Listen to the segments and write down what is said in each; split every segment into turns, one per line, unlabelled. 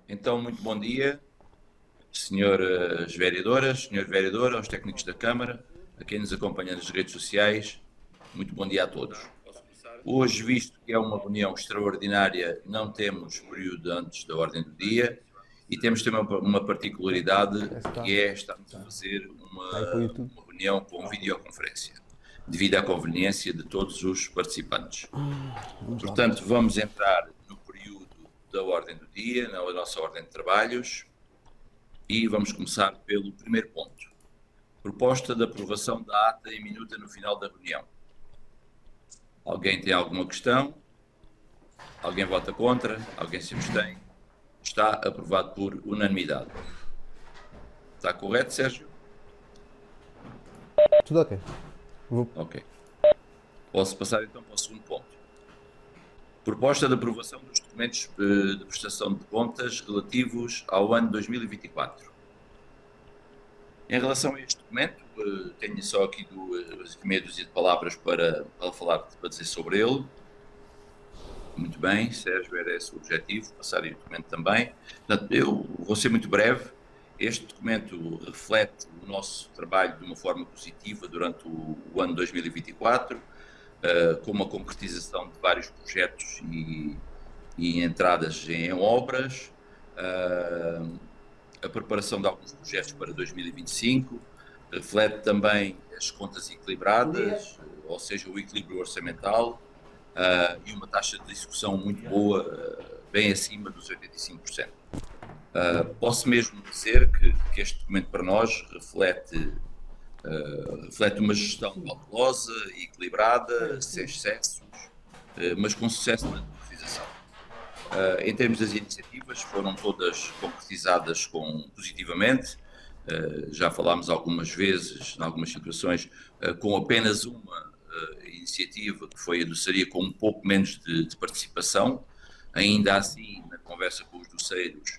Então, muito bom dia, senhoras vereadoras, senhor vereador, aos técnicos da Câmara, a quem nos acompanha nas redes sociais, muito bom dia a todos. Hoje, visto que é uma reunião extraordinária, não temos período antes da ordem do dia e temos também uma particularidade, que é estarmos a fazer uma reunião com videoconferência, devido à conveniência de todos os participantes. Portanto, vamos entrar no período da ordem do dia, na nossa ordem de trabalhos, e vamos começar pelo primeiro ponto. Proposta de aprovação da ata e minuta no final da reunião. Alguém tem alguma questão? Alguém vota contra? Alguém se abstém? Está aprovado por unanimidade. Está correto, Sérgio?
Tudo ok.
Ok. Posso passar então para o segundo ponto. Proposta de aprovação dos documentos de prestação de contas relativos ao ano 2024. Em relação a este documento, tenho só aqui meia dúzia de palavras para dizer sobre ele. Muito bem, Sérgio, era esse o objetivo, passar o documento também. Portanto, eu vou ser muito breve. Este documento reflete o nosso trabalho de uma forma positiva durante o ano 2024, com uma concretização de vários projetos e entradas em obras, a preparação de alguns projetos para 2025, reflete também as contas equilibradas, ou seja, o equilíbrio orçamental, e uma taxa de execução muito boa, bem acima dos 85%. Posso mesmo dizer que este documento para nós reflete uma gestão cautelosa e equilibrada, sem excessos, mas com sucesso na concretização. Em termos das iniciativas, foram todas concretizadas positivamente. Já falámos algumas vezes, em algumas situações, com apenas uma iniciativa, que foi a doçaria, com um pouco menos de participação. Ainda assim, na conversa com os doceiros,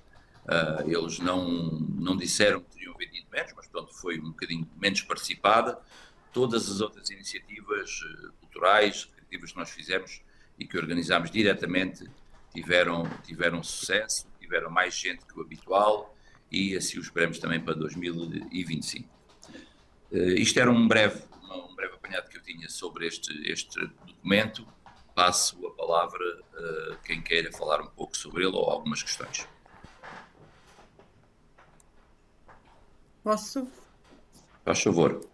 eles não disseram que teriam vendido menos, mas pronto, foi um bocadinho menos participada. Todas as outras iniciativas culturais, criativas que nós fizemos e que organizámos diretamente, tiveram sucesso, tiveram mais gente que o habitual, e assim o esperamos também para 2025. Isto era um breve apanhado que eu tinha sobre este documento. Passo a palavra a quem queira falar um pouco sobre ele ou algumas questões.
Posso?
Faz favor,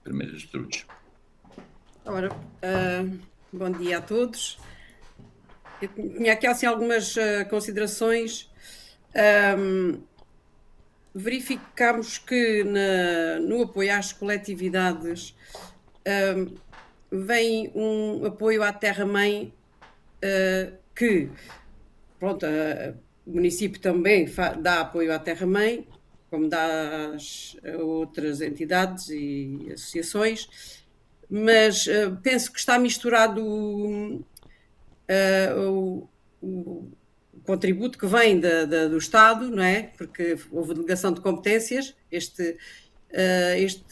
primeiras Gertrudes.
Ora, bom dia a todos. Eu tinha aqui assim algumas considerações. Verificamos que no apoio às coletividades vem um apoio à terra-mãe que, pronto, o município também dá apoio à terra-mãe, como dá às outras entidades e associações, mas penso que está misturado o contributo que vem do Estado, não é? Porque houve delegação de competências. Este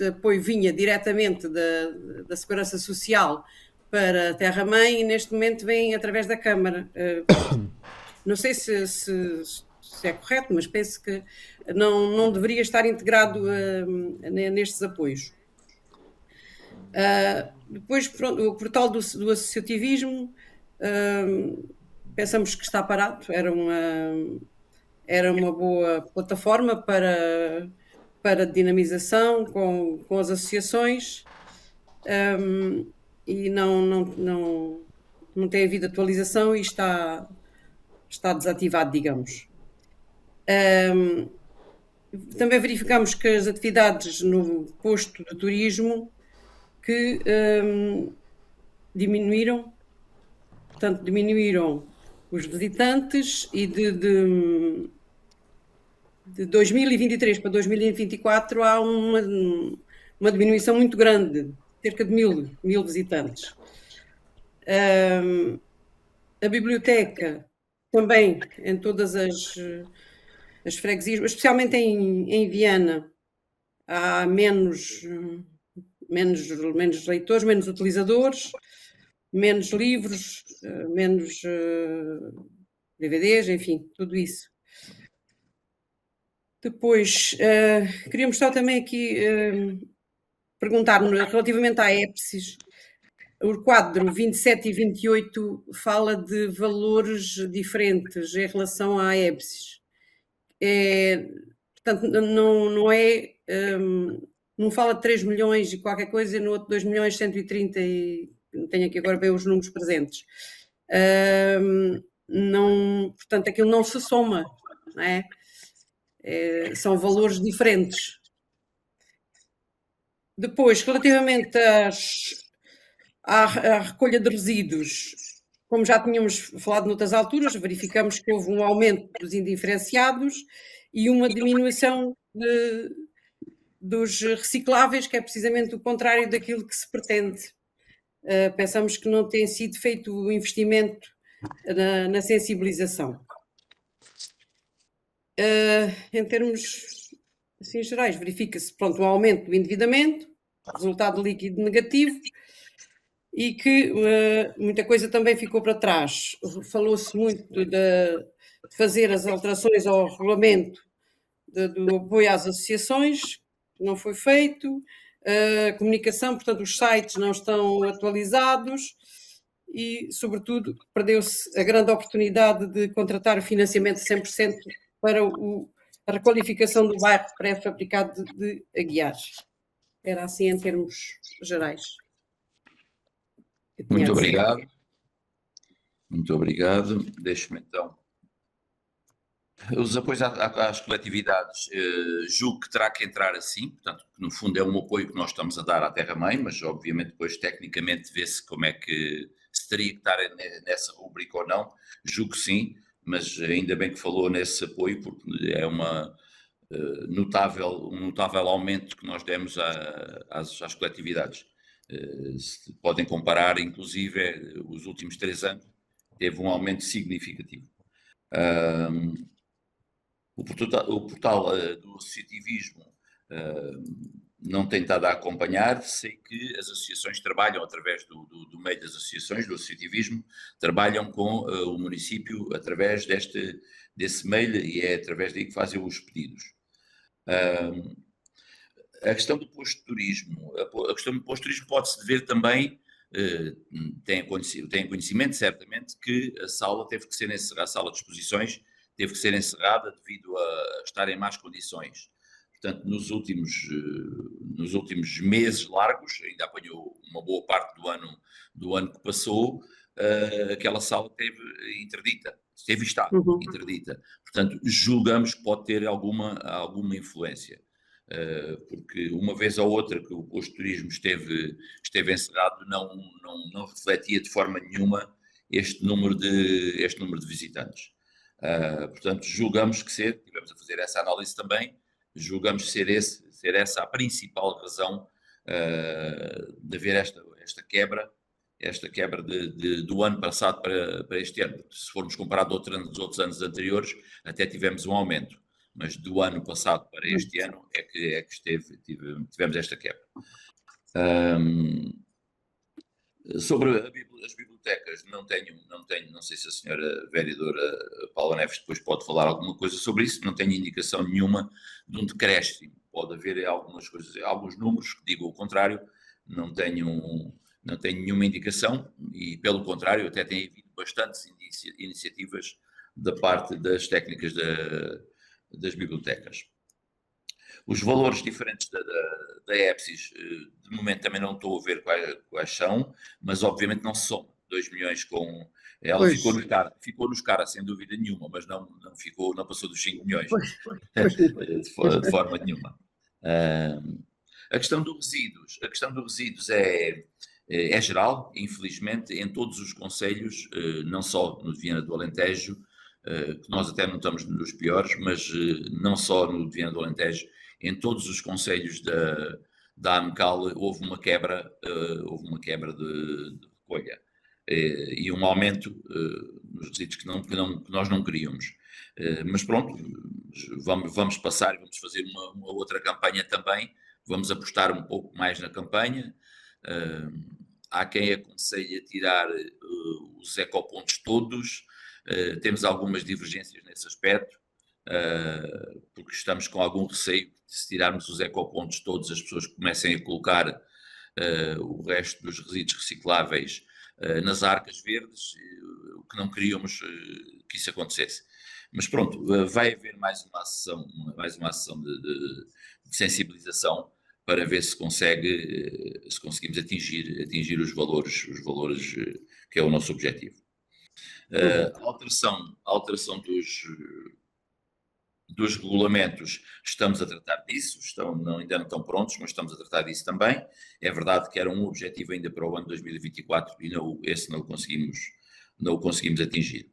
apoio vinha diretamente da Segurança Social para a Terra-mãe e neste momento vem através da Câmara. Não sei se é correto, mas penso que não deveria estar integrado nestes apoios. Depois, pronto, o portal do associativismo, pensamos que está parado. Era uma boa plataforma para dinamização com as associações, e não tem havido atualização e está desativado, digamos. Também verificamos que as atividades no posto de turismo que diminuíram, portanto, diminuíram os visitantes, e de 2023 para 2024 há uma diminuição muito grande, cerca de mil visitantes. A biblioteca também, em todas as freguesias, especialmente em Viana, há menos leitores, menos utilizadores, menos livros, menos DVDs, enfim, tudo isso. Depois, queríamos só também aqui perguntar relativamente à EPSIS. O quadro 27 e 28 fala de valores diferentes em relação à EPSIS. Portanto, não fala de 3 milhões e qualquer coisa, no outro 2 milhões 130 e tenho aqui agora bem os números presentes. Portanto, aquilo não se soma, não é? São valores diferentes. Depois, relativamente à recolha de resíduos, como já tínhamos falado noutras alturas, verificamos que houve um aumento dos indiferenciados e uma diminuição dos recicláveis, que é precisamente o contrário daquilo que se pretende. Pensamos que não tem sido feito o investimento na sensibilização. Em termos assim, gerais, verifica-se um aumento do endividamento, resultado líquido negativo, e que muita coisa também ficou para trás. Falou-se muito de fazer as alterações ao regulamento do apoio às associações, não foi feito. A comunicação, portanto, os sites não estão atualizados e, sobretudo, perdeu-se a grande oportunidade de contratar o financiamento de 100% para a requalificação do bairro pré-fabricado de Aguiar. Era assim em termos gerais.
Muito obrigado. Muito obrigado. Deixe-me então. Os apoios às coletividades, julgo que terá que entrar assim, portanto, no fundo é um apoio que nós estamos a dar à Terra-mãe, mas obviamente depois tecnicamente vê-se como é que se teria que estar nessa rubrica ou não, julgo que sim, mas ainda bem que falou nesse apoio, porque é um notável aumento que nós demos às coletividades. Podem comparar, inclusive, os últimos 3 anos, teve um aumento significativo. O portal do associativismo não tem estado a acompanhar. Sei que as associações trabalham através do meio das associações, do associativismo, trabalham com o município através desse meio e é através daí que fazem os pedidos. A questão do posto de turismo, pode-se dever também, tem conhecimento certamente que a sala teve que ser encerrada, a sala de exposições teve que ser encerrada devido a estar em más condições. Portanto, nos últimos meses largos, ainda apanhou uma boa parte do ano que passou, aquela sala esteve interdita, interdita. Portanto, julgamos que pode ter alguma influência. Porque uma vez ou outra que o posto de turismo esteve encerrado, não refletia de forma nenhuma este número de visitantes. Portanto, julgamos que tivemos a fazer essa análise também, julgamos ser essa a principal razão de haver esta quebra do ano passado para este ano. Se formos comparar de outros anos anteriores, até tivemos um aumento, mas do ano passado para este ano é que tivemos esta quebra. Sobre as bibliotecas, não sei se a senhora vereadora Paula Neves depois pode falar alguma coisa sobre isso, não tenho indicação nenhuma de um decréscimo. Pode haver algumas coisas, alguns números que digam o contrário, não tenho nenhuma indicação e, pelo contrário, até tem havido bastantes iniciativas da parte das técnicas das bibliotecas. Os valores diferentes da EPSIS, de momento também não estou a ver quais são, mas obviamente não se somam. 2 milhões com... Ela ficou-nos cara, sem dúvida nenhuma, mas não passou dos 5 milhões, de forma nenhuma. A questão dos resíduos é geral, infelizmente, em todos os concelhos, não só no de Viana do Alentejo, que nós até não estamos nos piores, mas não só no de Viana do Alentejo, em todos os concelhos da AMCAL houve uma quebra de recolha e um aumento nos resíduos que nós não queríamos. Mas pronto, vamos passar e vamos fazer uma outra campanha também, vamos apostar um pouco mais na campanha. Há quem aconselhe a tirar os ecopontos todos, temos algumas divergências nesse aspecto. porque estamos com algum receio que se tirarmos os ecopontos todos, as pessoas comecem a colocar o resto dos resíduos recicláveis nas arcas verdes, o que não queríamos que isso acontecesse. Mas pronto, vai haver mais uma ação de sensibilização para ver se conseguimos atingir os valores que é o nosso objetivo. A alteração dos regulamentos, estamos a tratar disso, ainda não estão prontos, mas estamos a tratar disso também. É verdade que era um objetivo ainda para o ano 2024 e esse não o conseguimos atingir.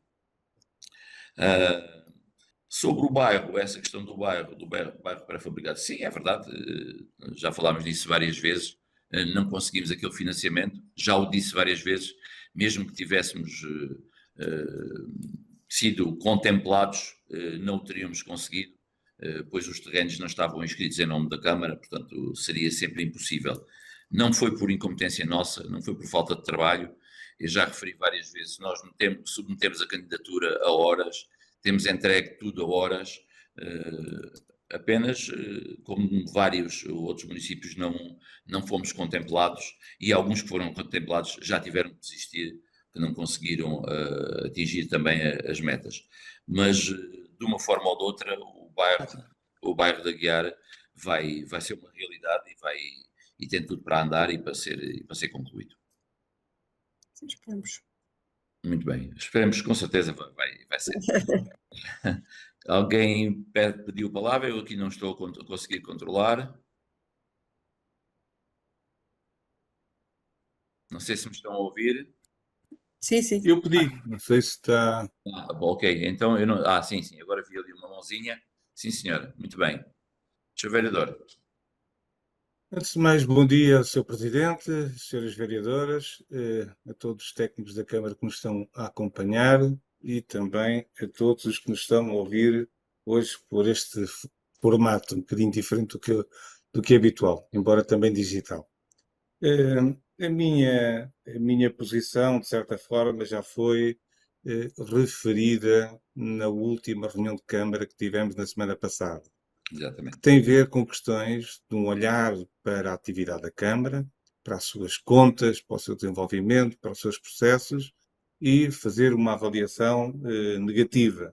Sobre o bairro, essa questão do bairro pré-fabricado, sim, é verdade, já falámos disso várias vezes, não conseguimos aquele financiamento, já o disse várias vezes, mesmo que tivéssemos sido contemplados, não o teríamos conseguido, pois os terrenos não estavam inscritos em nome da Câmara, portanto seria sempre impossível. Não foi por incompetência nossa, não foi por falta de trabalho, eu já referi várias vezes, nós submetemos a candidatura a horas, temos entregue tudo a horas, apenas como vários outros municípios não fomos contemplados e alguns que foram contemplados já tiveram que desistir, que não conseguiram atingir também as metas. Mas, de uma forma ou de outra, o bairro da Guiar vai ser uma realidade e tem tudo para andar e para ser concluído.
Sim, esperamos.
Muito bem, esperemos, com certeza vai ser. Alguém pediu a palavra, eu aqui não estou a conseguir controlar. Não sei se me estão a ouvir.
Sim, sim.
Eu pedi, não sei se está.
Ok, então eu não. Sim, agora vi ali uma mãozinha. Sim, senhora, muito bem. Sr. Vereador.
Antes de mais, bom dia, Sr. Presidente, senhoras vereadoras, a todos os técnicos da Câmara que nos estão a acompanhar e também a todos os que nos estão a ouvir hoje por este formato um bocadinho diferente do que é habitual, embora também digital. A minha posição, de certa forma, já foi referida na última reunião de Câmara que tivemos na semana passada.
Exatamente.
Que tem a ver com questões de um olhar para a atividade da Câmara, para as suas contas, para o seu desenvolvimento, para os seus processos e fazer uma avaliação negativa,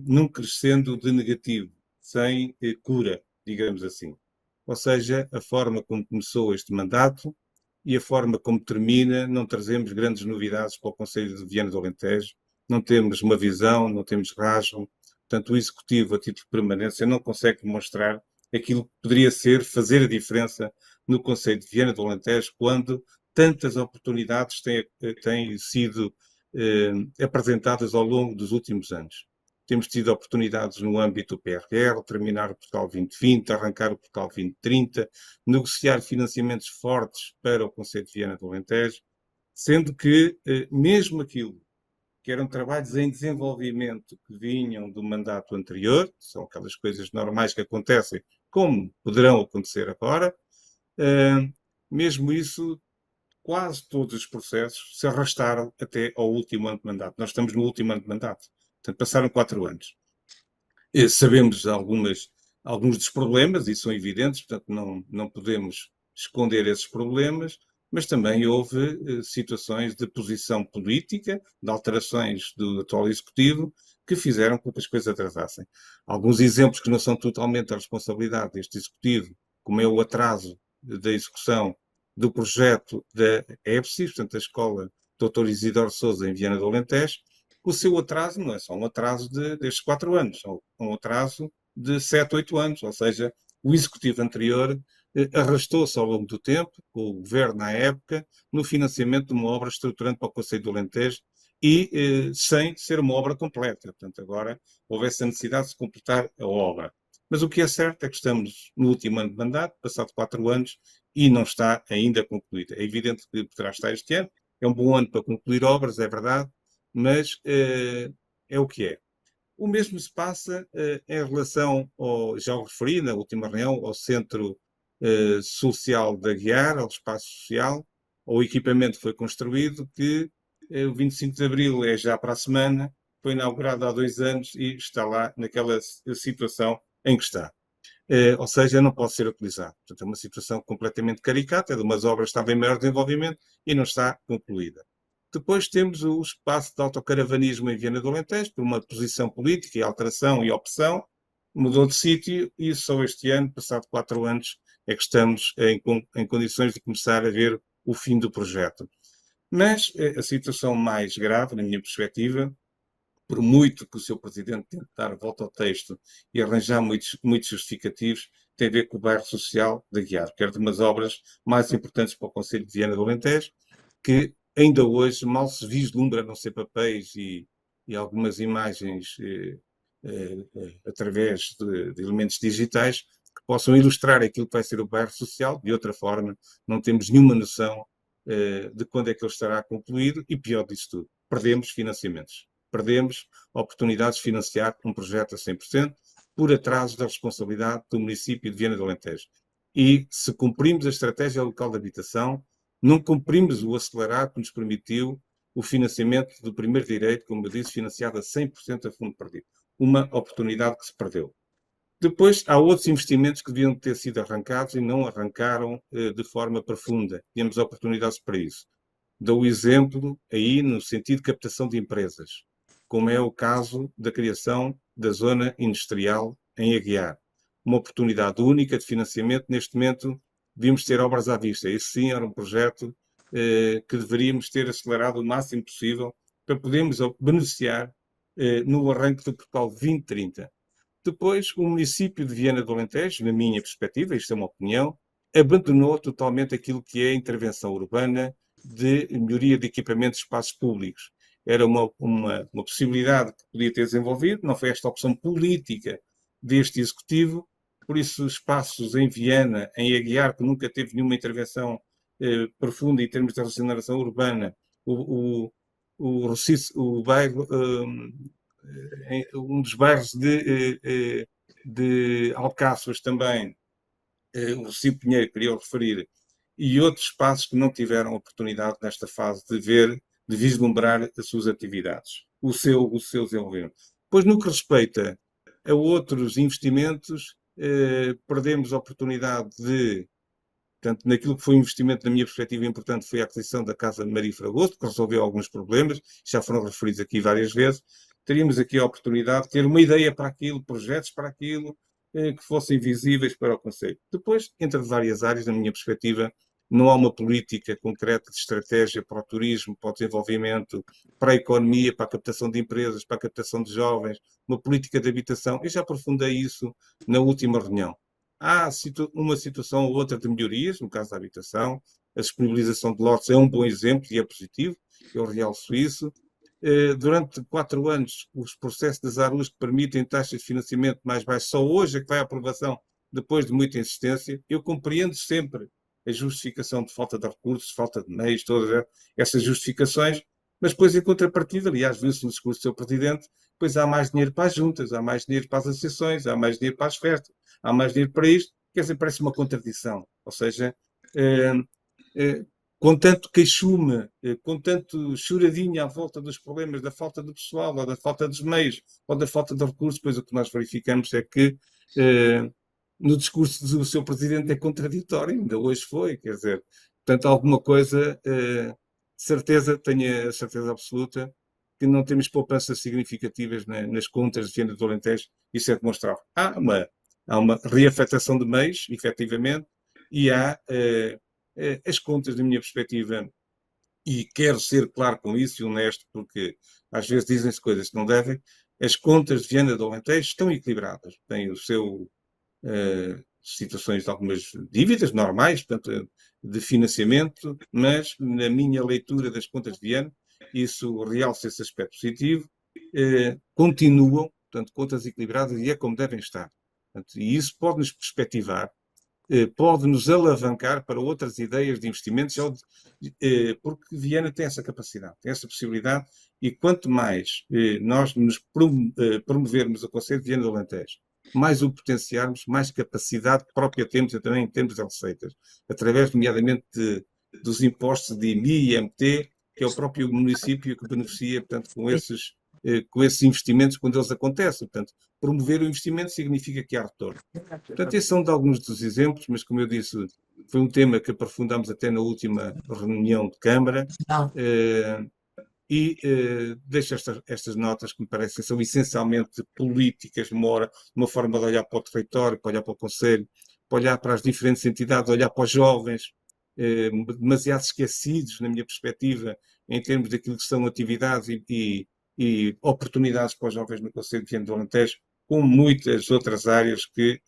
num crescendo de negativo, sem cura, digamos assim. Ou seja, a forma como começou este mandato e a forma como termina, não trazemos grandes novidades para o Conselho de Viana do Alentejo, não temos uma visão, não temos rasgo, portanto o Executivo, a título de permanência, não consegue demonstrar aquilo que poderia ser fazer a diferença no Conselho de Viana do Alentejo quando tantas oportunidades têm sido apresentadas ao longo dos últimos anos. Temos tido oportunidades no âmbito do PRR, terminar o Portugal 2020, arrancar o Portugal 2030, negociar financiamentos fortes para o Conselho de Viana do Alentejo, sendo que mesmo aquilo que eram trabalhos em desenvolvimento que vinham do mandato anterior, são aquelas coisas normais que acontecem, como poderão acontecer agora, mesmo isso, quase todos os processos se arrastaram até ao último ano de mandato. Nós estamos no último ano de mandato, portanto passaram 4 anos. Sabemos alguns dos problemas, e são evidentes, portanto não podemos esconder esses problemas, mas também houve situações de posição política, de alterações do atual Executivo, que fizeram com que as coisas atrasassem. Alguns exemplos que não são totalmente a responsabilidade deste Executivo, como é o atraso da execução do projeto da EPSI, portanto, a Escola Dr. Isidoro Sousa em Viana do Alentejo. O seu atraso não é só um atraso destes 4 anos, é um atraso de 7, 8 anos, ou seja, o Executivo anterior arrastou-se ao longo do tempo, com o Governo na época, no financiamento de uma obra estruturante para o Conselho do Alentejo e sem ser uma obra completa. Portanto, agora houvesse a necessidade de se completar a obra. Mas o que é certo é que estamos no último ano de mandato, passado 4 anos, e não está ainda concluída. É evidente que poderá estar este ano, é um bom ano para concluir obras, é verdade, mas é o que é. O mesmo se passa em relação, já o referi na última reunião, ao Centro Social da Guiar, ao espaço social, o equipamento foi construído, que o 25 de Abril é já para a semana, foi inaugurado há 2 anos e está lá naquela situação em que está. Ou seja, não pode ser utilizado. Portanto, é uma situação completamente caricata, de umas obras que estavam em maior desenvolvimento e não está concluída. Depois temos o espaço de autocaravanismo em Viana do Alentejo, por uma posição política e alteração e opção, mudou de sítio e só este ano, passado 4 anos, é que estamos em condições de começar a ver o fim do projeto. Mas a situação mais grave, na minha perspectiva, por muito que o seu presidente tente dar volta ao texto e arranjar muitos justificativos, tem a ver com o bairro social de Aguiar, que é de umas obras mais importantes para o Concelho de Viana do Alentejo, que ainda hoje mal se vislumbra, a não ser papéis e algumas imagens através de elementos digitais que possam ilustrar aquilo que vai ser o bairro social. De outra forma, não temos nenhuma noção de quando é que ele estará concluído e, pior disso tudo, perdemos financiamentos. Perdemos oportunidades de financiar um projeto a 100% por atraso da responsabilidade do município de Viana do Alentejo. E se cumprimos a estratégia local de habitação, não cumprimos o acelerado que nos permitiu o financiamento do primeiro direito, como eu disse, financiado a 100% a fundo perdido. Uma oportunidade que se perdeu. Depois, há outros investimentos que deviam ter sido arrancados e não arrancaram de forma profunda. Tínhamos oportunidades para isso. Dou o exemplo aí no sentido de captação de empresas, como é o caso da criação da zona industrial em Aguiar. Uma oportunidade única de financiamento. Neste momento, devíamos ter obras à vista. Esse sim era um projeto que deveríamos ter acelerado o máximo possível para podermos beneficiar no arranque do Portugal 2030. Depois, o município de Viana do Alentejo, na minha perspectiva, isto é uma opinião, abandonou totalmente aquilo que é a intervenção urbana de melhoria de equipamentos de espaços públicos. Era uma possibilidade que podia ter desenvolvido, não foi esta opção política deste Executivo, por isso espaços em Viana, em Aguiar, que nunca teve nenhuma intervenção profunda em termos de regeneração urbana, o bairro, um dos bairros de Alcáçovas também, o Recife Pinheiro, queria referir, e outros espaços que não tiveram oportunidade nesta fase de ver, de vislumbrar as suas atividades, o seu desenvolvimento. Pois no que respeita a outros investimentos, perdemos a oportunidade de, portanto, naquilo que foi um investimento, na minha perspectiva, importante, foi a aquisição da Casa de Maria Fragoso, que resolveu alguns problemas, já foram referidos aqui várias vezes. Teríamos aqui a oportunidade de ter uma ideia para aquilo, projetos para aquilo, que fossem visíveis para o Conselho. Depois, entre várias áreas, na minha perspectiva, não há uma política concreta de estratégia para o turismo, para o desenvolvimento, para a economia, para a captação de empresas, para a captação de jovens, uma política de habitação. Eu já aprofundei isso na última reunião. Há uma situação ou outra de melhorias, no caso da habitação, a disponibilização de lotes é um bom exemplo e é positivo, eu realço isso. Durante 4 anos, os processos das ARUs que permitem taxas de financiamento mais baixas, só hoje é que vai à aprovação, depois de muita insistência. Eu compreendo sempre a justificação de falta de recursos, falta de meios, todas essas justificações, mas depois, em contrapartida, aliás, viu-se no discurso do seu Presidente, depois há mais dinheiro para as juntas, há mais dinheiro para as associações, há mais dinheiro para as festas, há mais dinheiro para isto, quer dizer, parece uma contradição. Ou seja, com tanto queixume, com tanto choradinho à volta dos problemas da falta de pessoal, ou da falta dos meios, ou da falta de recursos, pois o que nós verificamos é que no discurso do seu Presidente é contraditório, ainda hoje foi, quer dizer, portanto, alguma coisa, tenho a certeza absoluta, que não temos poupanças significativas nas contas de Viana do Alentejo, isso é demonstrável. Há uma reafetação de meios, efetivamente, e há as contas, da minha perspectiva, e quero ser claro com isso e honesto, porque às vezes dizem-se coisas que não devem, as contas de Viana do Alentejo estão equilibradas, têm o seu situações de algumas dívidas normais, portanto, de financiamento, mas na minha leitura das contas de Viana, isso realça esse aspecto positivo, continuam, portanto, contas equilibradas e é como devem estar. Portanto, e isso pode-nos perspectivar, pode-nos alavancar para outras ideias de investimentos, porque Viana tem essa capacidade, tem essa possibilidade, e quanto mais nós nos promovermos o Conselho de Viana do Alentejo, mais o potenciarmos, mais capacidade própria temos também em termos de receitas, através, nomeadamente, dos impostos de IMI e IMT, que é o próprio município que beneficia, portanto, com esses com esses investimentos quando eles acontecem. Portanto, promover o investimento significa que há retorno. Portanto, esses são de alguns dos exemplos, mas como eu disse, foi um tema que aprofundamos até na última reunião de Câmara. Deixo estas notas que me parecem são essencialmente políticas, uma forma de olhar para o território, para olhar para o Conselho, para olhar para as diferentes entidades, olhar para os jovens, demasiado esquecidos, na minha perspectiva, em termos daquilo que são atividades e oportunidades para os jovens no Conselho de Viana do Alentejo, como muitas outras áreas que,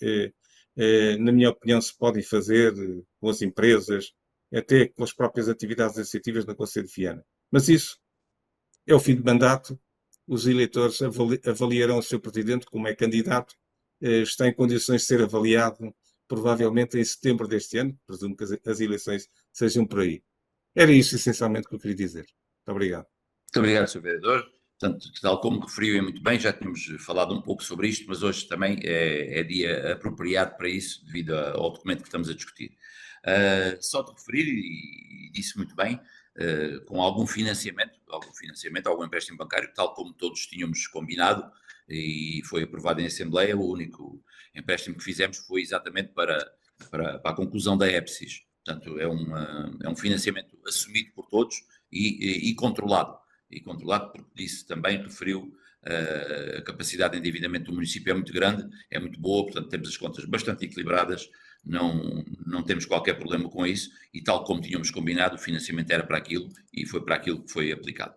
na minha opinião, se podem fazer com as empresas, até com as próprias atividades associativas no Conselho de Viana. Mas isso é o fim de mandato, os eleitores avaliarão o seu presidente como é candidato, está em condições de ser avaliado provavelmente em setembro deste ano, presumo que as eleições sejam por aí. Era isso essencialmente que eu queria dizer. Muito obrigado.
Muito obrigado, Sr. Vereador. Portanto, tal como referiu muito bem, já tínhamos falado um pouco sobre isto, mas hoje também é dia apropriado para isso, devido ao documento que estamos a discutir. Só de referir, e disse muito bem, com algum financiamento, algum empréstimo bancário, tal como todos tínhamos combinado e foi aprovado em Assembleia, o único empréstimo que fizemos foi exatamente para a conclusão da EPSIS. Portanto, é um financiamento assumido por todos e controlado. E controlado porque disse também, referiu, a capacidade de endividamento do município é muito grande, é muito boa, portanto temos as contas bastante equilibradas, não temos qualquer problema com isso, e tal como tínhamos combinado, o financiamento era para aquilo, e foi para aquilo que foi aplicado.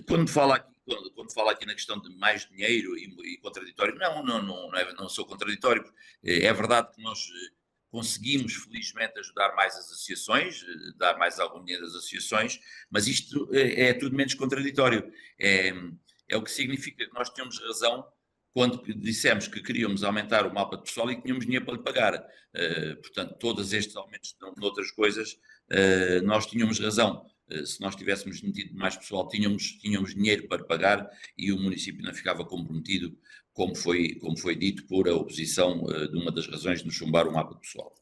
Quando fala aqui na questão de mais dinheiro e contraditório, não sou contraditório, é verdade que nós conseguimos, felizmente, ajudar mais as associações, dar mais algum dinheiro às associações, mas isto é tudo menos contraditório. É o que significa que nós tínhamos razão quando dissemos que queríamos aumentar o mapa de pessoal e que tínhamos dinheiro para lhe pagar. Portanto, todos estes aumentos de outras coisas, nós tínhamos razão. Se nós tivéssemos metido mais pessoal, tínhamos dinheiro para pagar e o município não ficava comprometido, como foi dito por a oposição, de uma das razões de nos chumbar o mapa pessoal.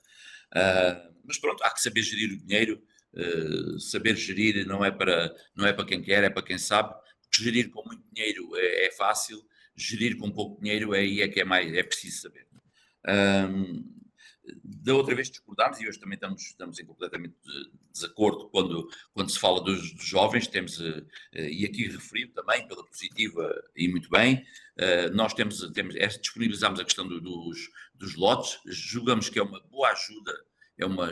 Mas pronto, há que saber gerir o dinheiro, saber gerir não é para quem quer, é para quem sabe, porque gerir com muito dinheiro é fácil, gerir com pouco dinheiro é que é preciso saber. Da outra vez discordámos e hoje também estamos em completamente desacordo quando se fala dos jovens, e aqui referido também pela positiva e muito bem, nós disponibilizamos a questão dos lotes, julgamos que é uma boa ajuda,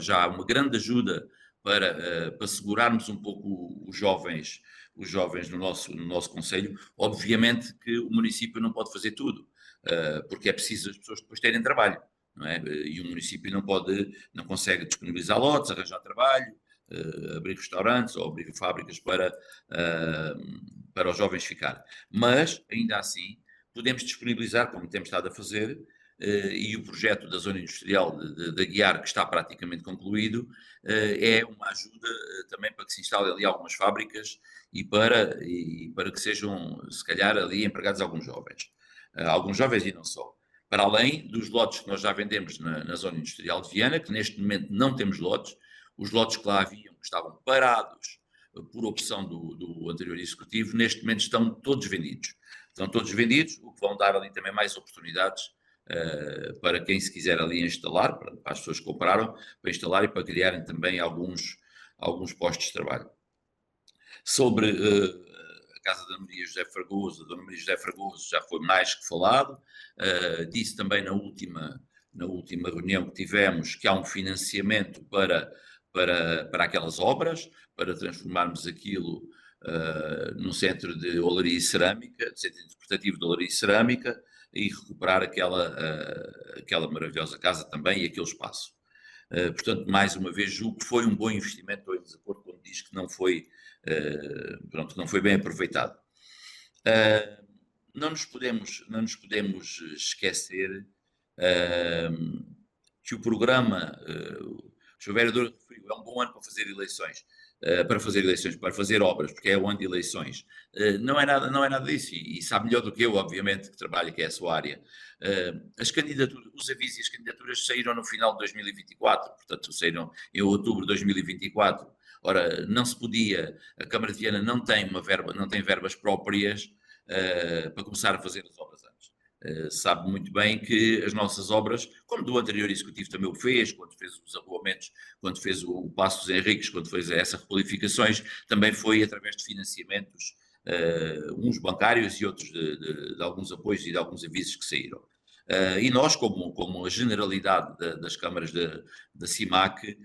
já uma grande ajuda para segurarmos um pouco os jovens no nosso concelho. Obviamente que o município não pode fazer tudo, porque é preciso as pessoas depois terem trabalho. Não é? E o município não consegue disponibilizar lotes, arranjar trabalho, abrir restaurantes ou abrir fábricas para os jovens ficar. Mas, ainda assim, podemos disponibilizar, como temos estado a fazer, e o projeto da zona industrial da Guiar, que está praticamente concluído, é uma ajuda também para que se instalem ali algumas fábricas e para que sejam, se calhar, ali empregados alguns jovens e não só. Para além dos lotes que nós já vendemos na zona industrial de Viana, que neste momento não temos lotes, os lotes que lá haviam, que estavam parados por opção do anterior executivo, neste momento estão todos vendidos. Estão todos vendidos, o que vão dar ali também mais oportunidades para quem se quiser ali instalar, para as pessoas que compraram, para instalar e para criarem também alguns postos de trabalho. Sobre a Casa da Maria José Fragoso, a Dona Maria José Fragoso, já foi mais que falado, disse também na última reunião que tivemos que há um financiamento para aquelas obras, para transformarmos aquilo num centro de olaria e cerâmica, centro interpretativo de olaria e cerâmica, e recuperar aquela maravilhosa casa também e aquele espaço. Portanto, mais uma vez, julgo que foi um bom investimento, estou em desacordo quando diz que não foi bem aproveitado. Não nos podemos esquecer que o programa, o Sr. Vereador referiu, é um bom ano para fazer eleições, para fazer obras, porque é o ano de eleições. Não é nada disso, e sabe melhor do que eu, obviamente, que trabalha, que é a sua área. As candidaturas, os avisos e as candidaturas saíram no final de 2024, portanto, saíram em outubro de 2024. Ora, não se podia, a Câmara de Viana não tem verbas próprias para começar a fazer as obras antes. Sabe muito bem que as nossas obras, como do anterior Executivo também o fez, quando fez os arruamentos, quando fez o Paço dos Henriques, quando fez essas requalificações, também foi através de financiamentos, uns bancários e outros de alguns apoios e de alguns avisos que saíram. E nós, como a generalidade das câmaras da CIMAC,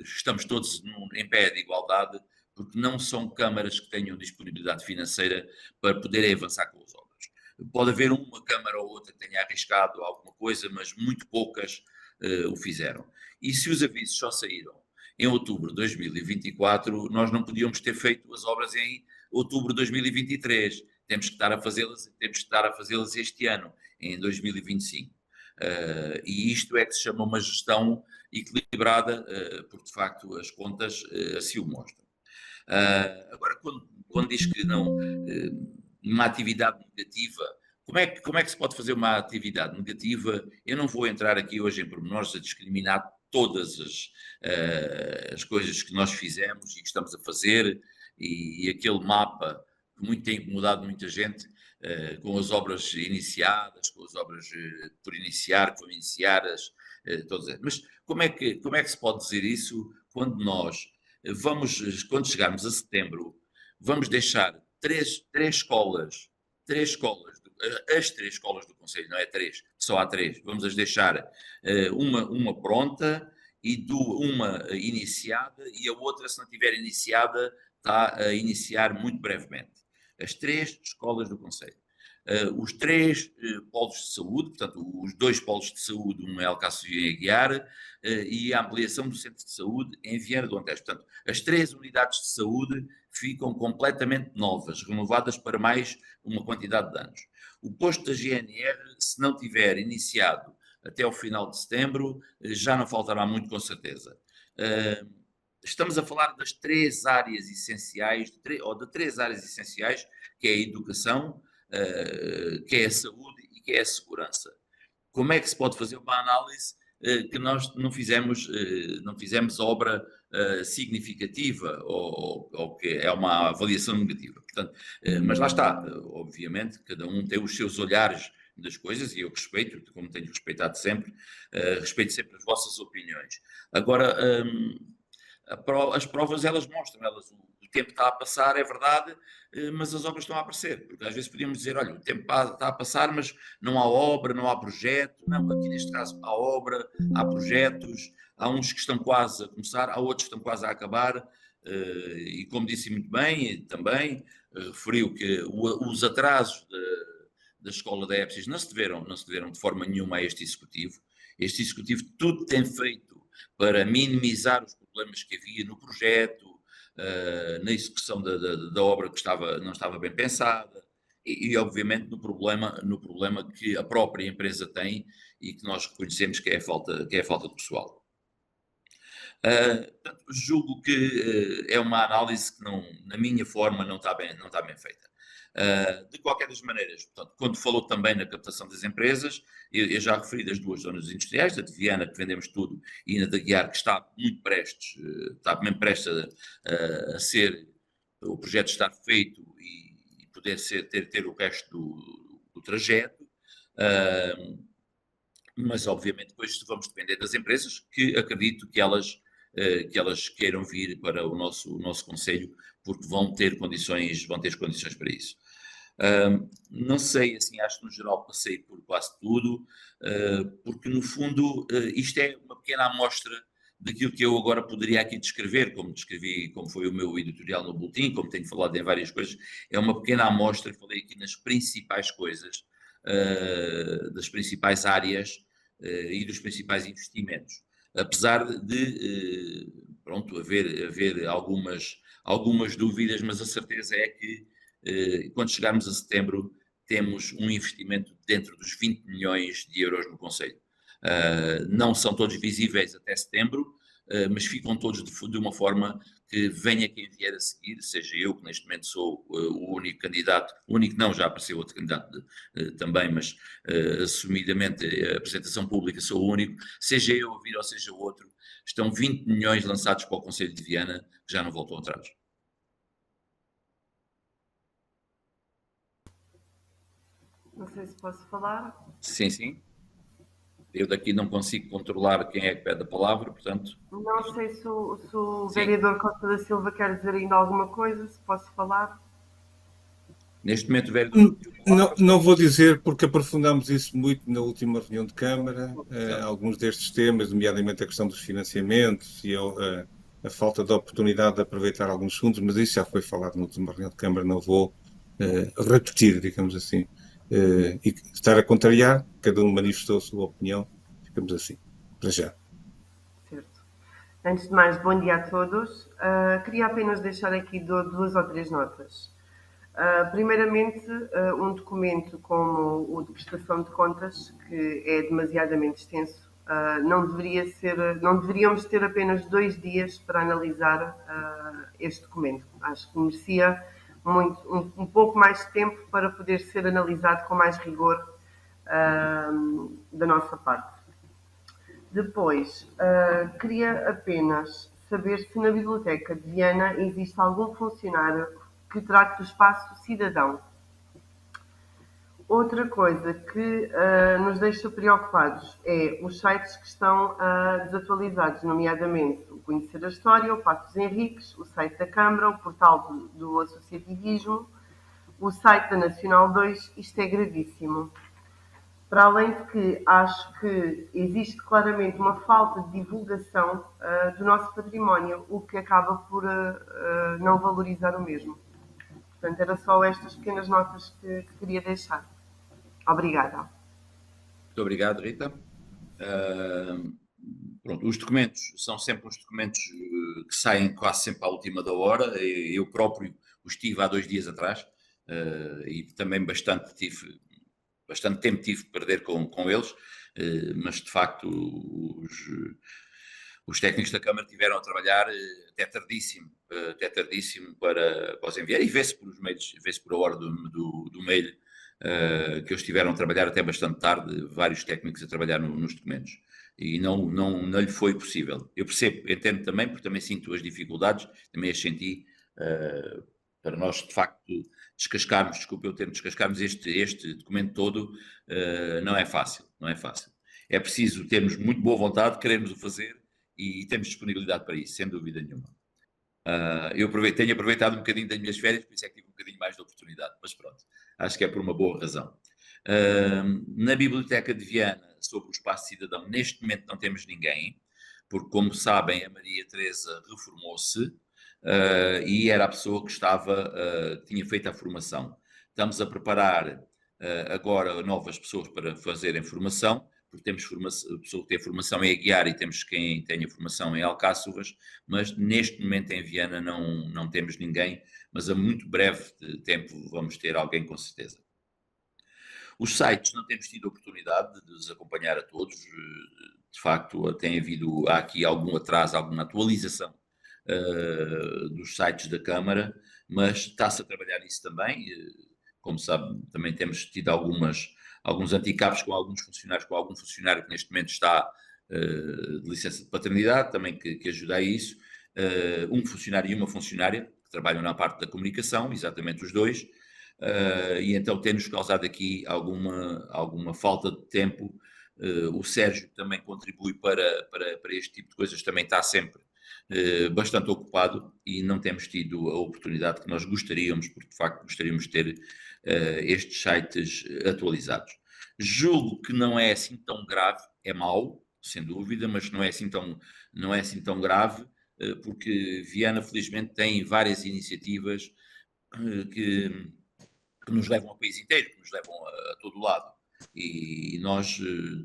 estamos todos em pé de igualdade, porque não são câmaras que tenham disponibilidade financeira para poderem avançar com as obras. Pode haver uma câmara ou outra que tenha arriscado alguma coisa, mas muito poucas o fizeram. E se os avisos só saíram em outubro de 2024, nós não podíamos ter feito as obras em outubro de 2023. Temos que estar a fazê-las este ano, em 2025. E isto é que se chama uma gestão equilibrada, porque de facto as contas assim o mostram. Agora, quando diz que não, uma atividade negativa, como é que se pode fazer uma atividade negativa? Eu não vou entrar aqui hoje em pormenores a discriminar todas as coisas que nós fizemos e que estamos a fazer, e aquele mapa que tem incomodado muita gente, com as obras iniciadas, com as obras por iniciar, que foram iniciadas, todas. Mas como é que se pode dizer isso quando nós quando chegarmos a setembro, vamos deixar três escolas, as três escolas do Conselho, não é três, só há três, vamos as deixar uma pronta e uma iniciada, e a outra, se não tiver iniciada, está a iniciar muito brevemente. As três escolas do Conselho. Os três polos de saúde, portanto, os 2 polos de saúde, um em Alcácer e Aguiar, e a ampliação do centro de saúde em Viana do Alentejo. Portanto, as 3 unidades de saúde ficam completamente novas, renovadas para mais uma quantidade de anos. O posto da GNR, se não tiver iniciado até o final de setembro, já não faltará muito, com certeza. Estamos a falar das 3 áreas essenciais, de 3 áreas essenciais, que é a educação, que é a saúde e que é a segurança. Como é que se pode fazer uma análise que nós não fizemos obra significativa ou que é uma avaliação negativa? Portanto, mas lá está, obviamente, cada um tem os seus olhares das coisas e eu respeito, como tenho respeitado sempre, respeito sempre as vossas opiniões. Agora, as provas, elas mostram, o tempo está a passar, é verdade, mas as obras estão a aparecer, porque às vezes podíamos dizer, olha, o tempo está a passar, mas não há obra, não há projeto. Não, aqui neste caso há obra, há projetos, há uns que estão quase a começar, há outros que estão quase a acabar, e como disse muito bem, também referiu que os atrasos da escola da EPSIS não se deveram de forma nenhuma a este Executivo. Este Executivo tudo tem feito para minimizar os problemas que havia no projeto, na execução da obra que não estava bem pensada e obviamente no problema que a própria empresa tem e que nós reconhecemos que é a falta de pessoal. Portanto, julgo que é uma análise que na minha forma não está bem feita. De qualquer das maneiras, portanto, quando falou também na captação das empresas, eu já referi das 2 zonas industriais, da de Viana, que vendemos tudo, e na de Aguiar, que está muito prestes, está mesmo prestes a ser, o projeto estar feito e poder ter o resto do trajeto, mas obviamente depois vamos depender das empresas, que acredito que elas queiram vir para o nosso concelho, porque vão ter condições para isso. Não sei, assim, acho que no geral passei por quase tudo, porque no fundo isto é uma pequena amostra daquilo que eu agora poderia aqui descrever, como descrevi, como foi o meu editorial no boletim, como tenho falado em várias coisas, é uma pequena amostra, falei aqui nas principais coisas, das principais áreas e dos principais investimentos. Apesar de, pronto, haver algumas dúvidas, mas a certeza é que quando chegarmos a setembro temos um investimento dentro dos 20 milhões de euros no Conselho. Não são todos visíveis até setembro, mas ficam todos de uma forma que venha quem vier a seguir, seja eu, que neste momento sou o único candidato, o único não, já apareceu outro candidato também, mas assumidamente a apresentação pública sou o único, seja eu a vir ou seja o outro, estão 20 milhões lançados para o Conselho de Viana, que já não voltam atrás.
Não sei se posso falar.
Sim, sim. Eu daqui não consigo controlar quem é que pede a palavra, portanto...
Não sei se o vereador Costa da Silva quer dizer ainda alguma coisa, se posso falar.
Neste momento o vereador...
Não vou dizer, porque aprofundamos isso muito na última reunião de Câmara, alguns destes temas, nomeadamente a questão dos financiamentos e a falta de oportunidade de aproveitar alguns fundos, mas isso já foi falado na última reunião de Câmara, não vou repetir, digamos assim. E estar a contrariar, cada um manifestou a sua opinião, ficamos assim, para já.
Certo. Antes de mais, bom dia a todos. Queria apenas deixar aqui duas ou três notas. Primeiramente, um documento como o de prestação de contas, que é demasiadamente extenso, não deveríamos ter apenas 2 dias para analisar este documento. Acho que merecia um pouco mais de tempo para poder ser analisado com mais rigor da nossa parte. Depois, queria apenas saber se na Biblioteca de Viana existe algum funcionário que trate do espaço cidadão. Outra coisa que nos deixa preocupados é os sites que estão desatualizados, nomeadamente o Conhecer a História, o Paço dos Henriques, o site da Câmara, o portal do associativismo, o site da Nacional 2. Isto é gravíssimo. Para além de que acho que existe claramente uma falta de divulgação do nosso património, o que acaba por não valorizar o mesmo. Portanto, era só estas pequenas notas que queria deixar. Obrigada.
Muito obrigado, Rita. Pronto, os documentos são sempre uns documentos que saem quase sempre à última da hora. Eu próprio os tive há 2 dias atrás e também bastante tempo tive que perder com eles, mas de facto os técnicos da Câmara tiveram a trabalhar até tardíssimo para os enviar, e vê-se por os meios, vê-se por a hora do mail que eles tiveram a trabalhar até bastante tarde, vários técnicos a trabalhar nos documentos, e não lhe foi possível. Eu percebo, entendo também, porque também sinto as dificuldades, também as senti, para nós de facto descascarmos, desculpe eu termo, descascarmos este documento todo, não é fácil. É preciso termos muito boa vontade, queremos o fazer e temos disponibilidade para isso, sem dúvida nenhuma. Eu tenho aproveitado um bocadinho das minhas férias, por isso é que tive um bocadinho mais de oportunidade, mas pronto, acho que é por uma boa razão. Na Biblioteca de Viana, sobre o espaço cidadão, neste momento não temos ninguém, porque, como sabem, a Maria Teresa reformou-se e era a pessoa que tinha feito a formação. Estamos a preparar agora novas pessoas para fazerem formação, porque temos a pessoa que tem a formação em Aguiar e temos quem tem a formação em Alcáçovas, mas neste momento em Viana não temos ninguém, mas a muito breve tempo vamos ter alguém com certeza. Os sites não temos tido a oportunidade de os acompanhar a todos, de facto há aqui algum atraso, alguma atualização dos sites da Câmara, mas está-se a trabalhar nisso também. Como sabe, também temos tido alguns anticapos com alguns funcionários, com algum funcionário que neste momento está de licença de paternidade, também que ajuda a isso, um funcionário e uma funcionária que trabalham na parte da comunicação, exatamente os dois, e então tem-nos causado aqui alguma falta de tempo. O Sérgio também contribui para este tipo de coisas, também está sempre bastante ocupado e não temos tido a oportunidade que nós gostaríamos, porque de facto gostaríamos de ter estes sites atualizados. Julgo que não é assim tão grave, é mau, sem dúvida, mas não é assim tão grave, porque Viana felizmente tem várias iniciativas que nos levam ao país inteiro, que nos levam a todo lado, e nós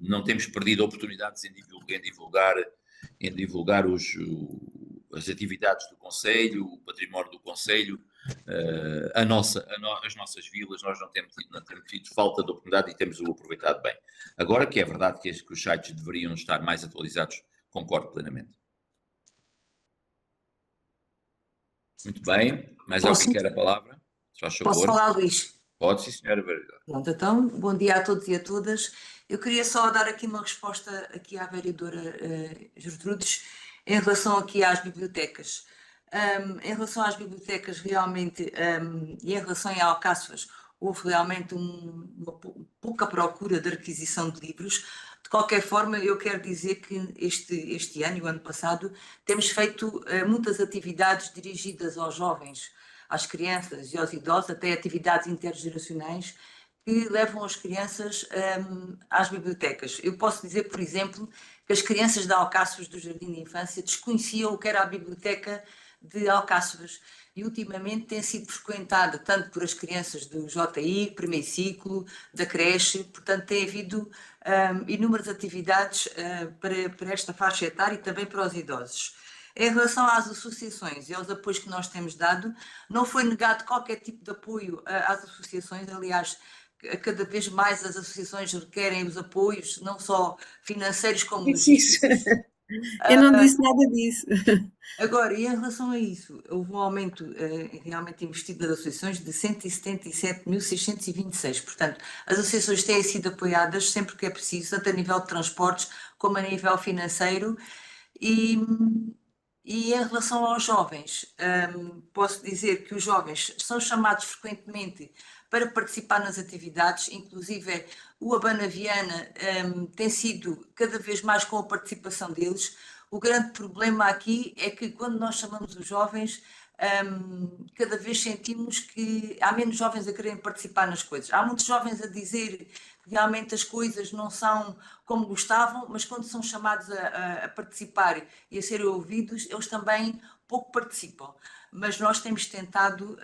não temos perdido oportunidades em divulgar as atividades do Conselho, o património do Conselho, as nossas vilas. Nós não temos tido falta de oportunidade e temos-o aproveitado bem. Agora que é verdade que os sites deveriam estar mais atualizados, concordo plenamente. Muito bem. Mais
Posso?
alguém quer a palavra? Se faz
Posso
favor.
falar, Luís?
Pode, sim, senhora vereadora.
Pronto, então, bom dia a todos e a todas. Eu queria só dar aqui uma resposta aqui à vereadora Gertrudes em relação aqui às bibliotecas. Em relação às bibliotecas, realmente, e em relação a Alcáçovas, houve realmente uma pouca procura de requisição de livros. De qualquer forma, eu quero dizer que este ano e o ano passado temos feito muitas atividades dirigidas aos jovens, às crianças e aos idosos, até atividades intergeracionais que levam as crianças às bibliotecas. Eu posso dizer, por exemplo, que as crianças de Alcáçovas do Jardim de Infância desconheciam o que era a biblioteca de Alcáçovas e ultimamente tem sido frequentada tanto por as crianças do JI, primeiro ciclo, da creche, portanto tem havido inúmeras atividades para esta faixa etária e também para os idosos. Em relação às associações e aos apoios que nós temos dado, não foi negado qualquer tipo de apoio às associações, aliás, cada vez mais as associações requerem os apoios, não só financeiros como logísticos.
Eu não disse nada disso.
Agora, e em relação a isso, houve um aumento realmente investido nas associações de 177.626. Portanto, as associações têm sido apoiadas sempre que é preciso, tanto a nível de transportes como a nível financeiro. E em relação aos jovens, posso dizer que os jovens são chamados frequentemente para participar nas atividades, inclusive o Abana Viana tem sido cada vez mais com a participação deles. O grande problema aqui é que quando nós chamamos os jovens, cada vez sentimos que há menos jovens a quererem participar nas coisas. Há muitos jovens a dizer que realmente as coisas não são como gostavam, mas quando são chamados a participar e a serem ouvidos, eles também pouco participam. Mas nós temos tentado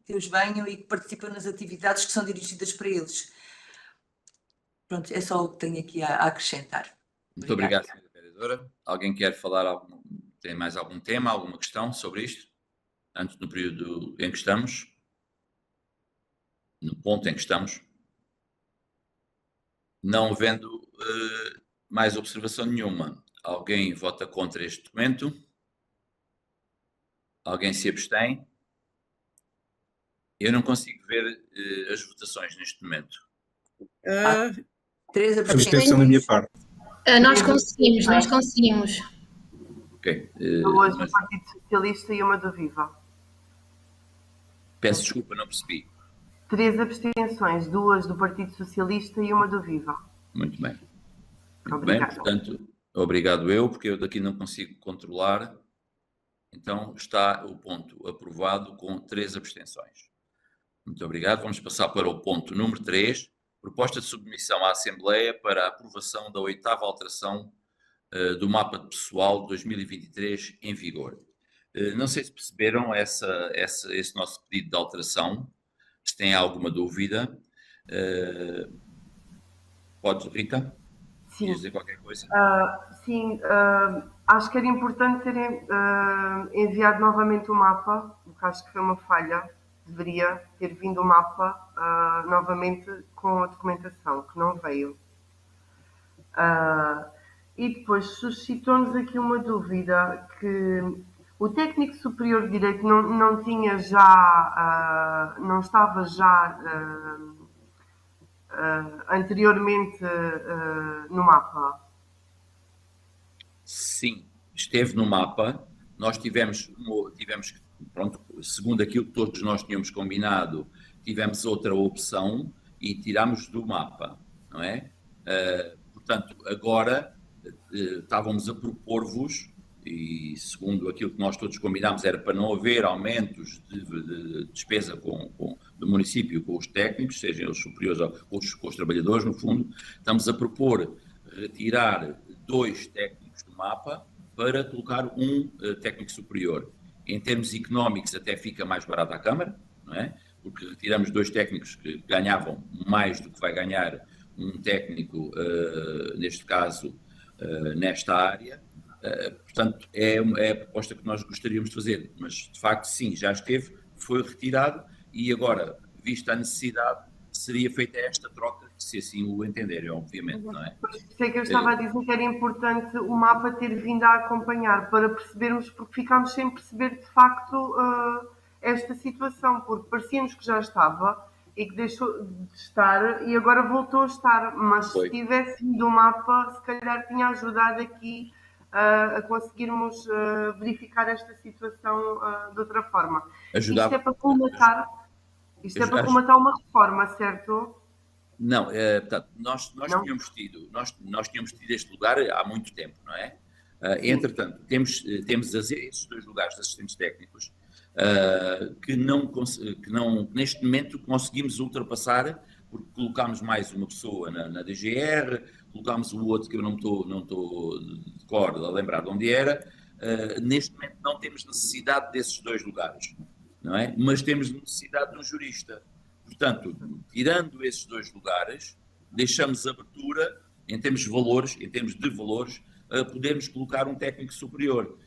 que eles venham e que participem nas atividades que são dirigidas para eles. Pronto, é só o que tenho aqui a acrescentar.
Muito obrigado, senhora vereadora. Alguém quer falar, tem mais algum tema, alguma questão sobre isto? Antes no período em que estamos? No ponto em que estamos? Não havendo mais observação nenhuma, alguém vota contra este documento? Alguém se abstém? Eu não consigo ver as votações neste momento.
Três
Abstenção da minha parte.
Nós conseguimos.
Ok.
Duas do Partido Socialista e uma do Viva.
Peço desculpa, não percebi.
3 abstenções, 2 do Partido Socialista e uma do Viva.
Muito bem. Muito
Obrigada.
bem, portanto, obrigado eu, porque eu daqui não consigo controlar. Então, está o ponto aprovado com 3 abstenções. Muito obrigado. Vamos passar para o ponto número 3. Proposta de submissão à Assembleia para a aprovação da 8ª alteração do mapa de pessoal 2023 em vigor. Não sei se perceberam esse nosso pedido de alteração. Se têm alguma dúvida, podes, Rita?
Sim.
Queres dizer qualquer coisa?
Sim, acho que era importante terem enviado novamente o mapa, porque acho que foi uma falha. Deveria ter vindo o mapa novamente com a documentação, que não veio. E depois suscitou-nos aqui uma dúvida, que o técnico superior de Direito não tinha já, não estava já anteriormente no mapa.
Sim, esteve no mapa. Nós tivemos, pronto, segundo aquilo que todos nós tínhamos combinado, tivemos outra opção e tirámos do mapa, não é? Portanto, agora estávamos a propor-vos, e segundo aquilo que nós todos combinámos, era para não haver aumentos de despesa do município com os técnicos, sejam eles superiores com os trabalhadores, no fundo, estamos a propor retirar 2 técnicos do mapa para colocar um técnico superior. Em termos económicos até fica mais barato à Câmara, não é? Porque retiramos 2 técnicos que ganhavam mais do que vai ganhar um técnico, neste caso, nesta área. Portanto, é a proposta que nós gostaríamos de fazer, mas de facto sim, já esteve, foi retirado e agora, vista a necessidade, seria feita esta troca que se assim o entenderem, obviamente, não é?
Pois, por isso é que eu estava a dizer que era importante o mapa ter vindo a acompanhar, para percebermos, porque ficámos sem perceber de facto esta situação, porque parecíamos que já estava e que deixou de estar e agora voltou a estar, mas
Foi.
se tivesse vindo o mapa, se calhar tinha ajudado aqui a conseguirmos verificar esta situação de outra forma.
Ajudava.
Isto é para colmatar, uma reforma, certo?
Não, portanto, nós
Não?
nós tínhamos tido este lugar há muito tempo, não é? Entretanto, temos esses 2 lugares de assistentes técnicos que neste momento conseguimos ultrapassar, porque colocámos mais uma pessoa na DGR, colocámos o outro que eu não estou de cor a lembrar de onde era. Neste momento não temos necessidade desses 2 lugares, não é? Mas temos necessidade de um jurista. Portanto, tirando esses 2 lugares, deixamos abertura, em termos de valores, podemos colocar um técnico superior,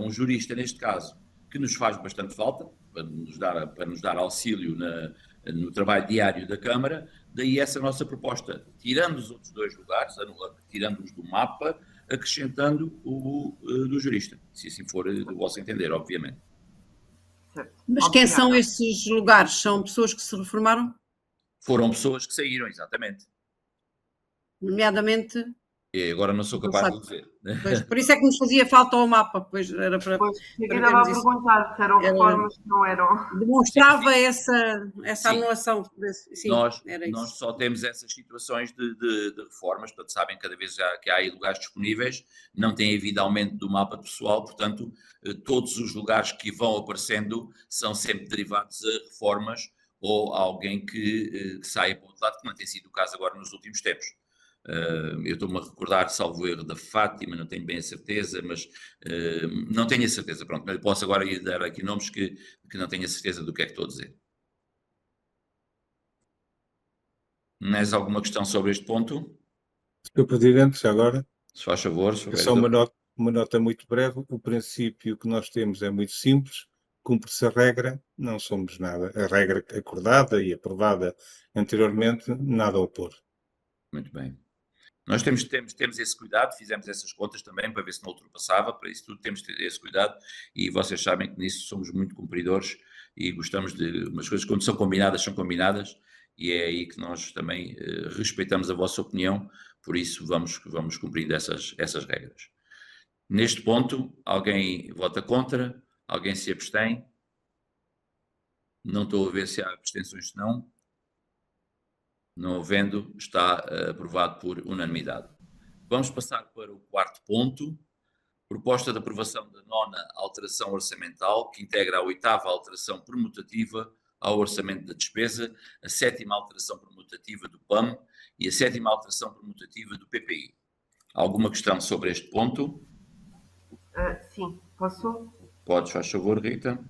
um jurista neste caso, que nos faz bastante falta, para nos dar auxílio no trabalho diário da Câmara. Daí essa nossa proposta, tirando os outros 2 lugares, tirando-os do mapa, acrescentando o do jurista, se assim for do vosso entender, obviamente.
Certo.
Mas quem são esses lugares? São pessoas que se reformaram?
Foram pessoas que saíram, exatamente.
Nomeadamente,
E agora não sou capaz de dizer.
pois, por isso é que nos fazia falta o mapa, pois era para
Pois, eu
para
estava a
vermos isso.
perguntar se eram reformas que não eram.
Demonstrava essa
Sim.
anulação. Sim, era isso.
Nós só temos essas situações de reformas, portanto, sabem, cada vez que há aí lugares disponíveis, não tem havido aumento do mapa pessoal, portanto, todos os lugares que vão aparecendo são sempre derivados a reformas ou a alguém que saia para o outro lado, que não tem sido o caso agora nos últimos tempos. Eu estou-me a recordar, salvo erro, da Fátima, não tenho bem a certeza, mas não tenho a certeza, pronto, mas posso agora ir dar aqui nomes que não tenho a certeza do que é que estou a dizer. Mais alguma questão sobre este ponto?
Sr. Presidente, já agora,
Se faz favor, Sr.
é só
Vereador.
uma nota muito breve. O princípio que nós temos é muito simples. Cumpre-se a regra, não somos nada. A regra acordada e aprovada anteriormente, nada a opor.
Muito bem. Nós temos esse cuidado, fizemos essas contas também para ver se não ultrapassava, para isso tudo temos esse cuidado e vocês sabem que nisso somos muito cumpridores e gostamos de umas coisas, quando são combinadas e é aí que nós também respeitamos a vossa opinião, por isso vamos cumprindo essas regras. Neste ponto, alguém vota contra? Alguém se abstém? Não estou a ver se há abstenções, não. Não havendo, está aprovado por unanimidade. Vamos passar para o 4º ponto. Proposta de aprovação da 9ª alteração orçamental, que integra a 8ª alteração permutativa ao orçamento da despesa, a 7ª alteração permutativa do PAM e a 7ª alteração permutativa do PPI. Alguma questão sobre este ponto?
Sim, posso?
Podes, faz favor, Rita.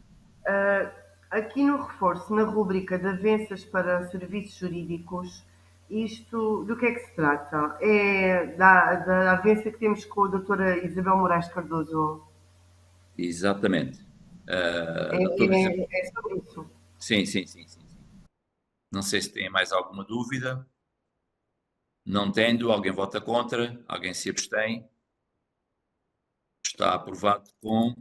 Aqui no reforço, na rubrica de avanças para serviços jurídicos, isto do que é que se trata? É da avança que temos com a doutora Isabel Moraes Cardoso?
Exatamente. Doutora Isabel.
É sobre isso?
Sim. Não sei se tem mais alguma dúvida. Não tendo, alguém vota contra, alguém se abstém. Está aprovado com,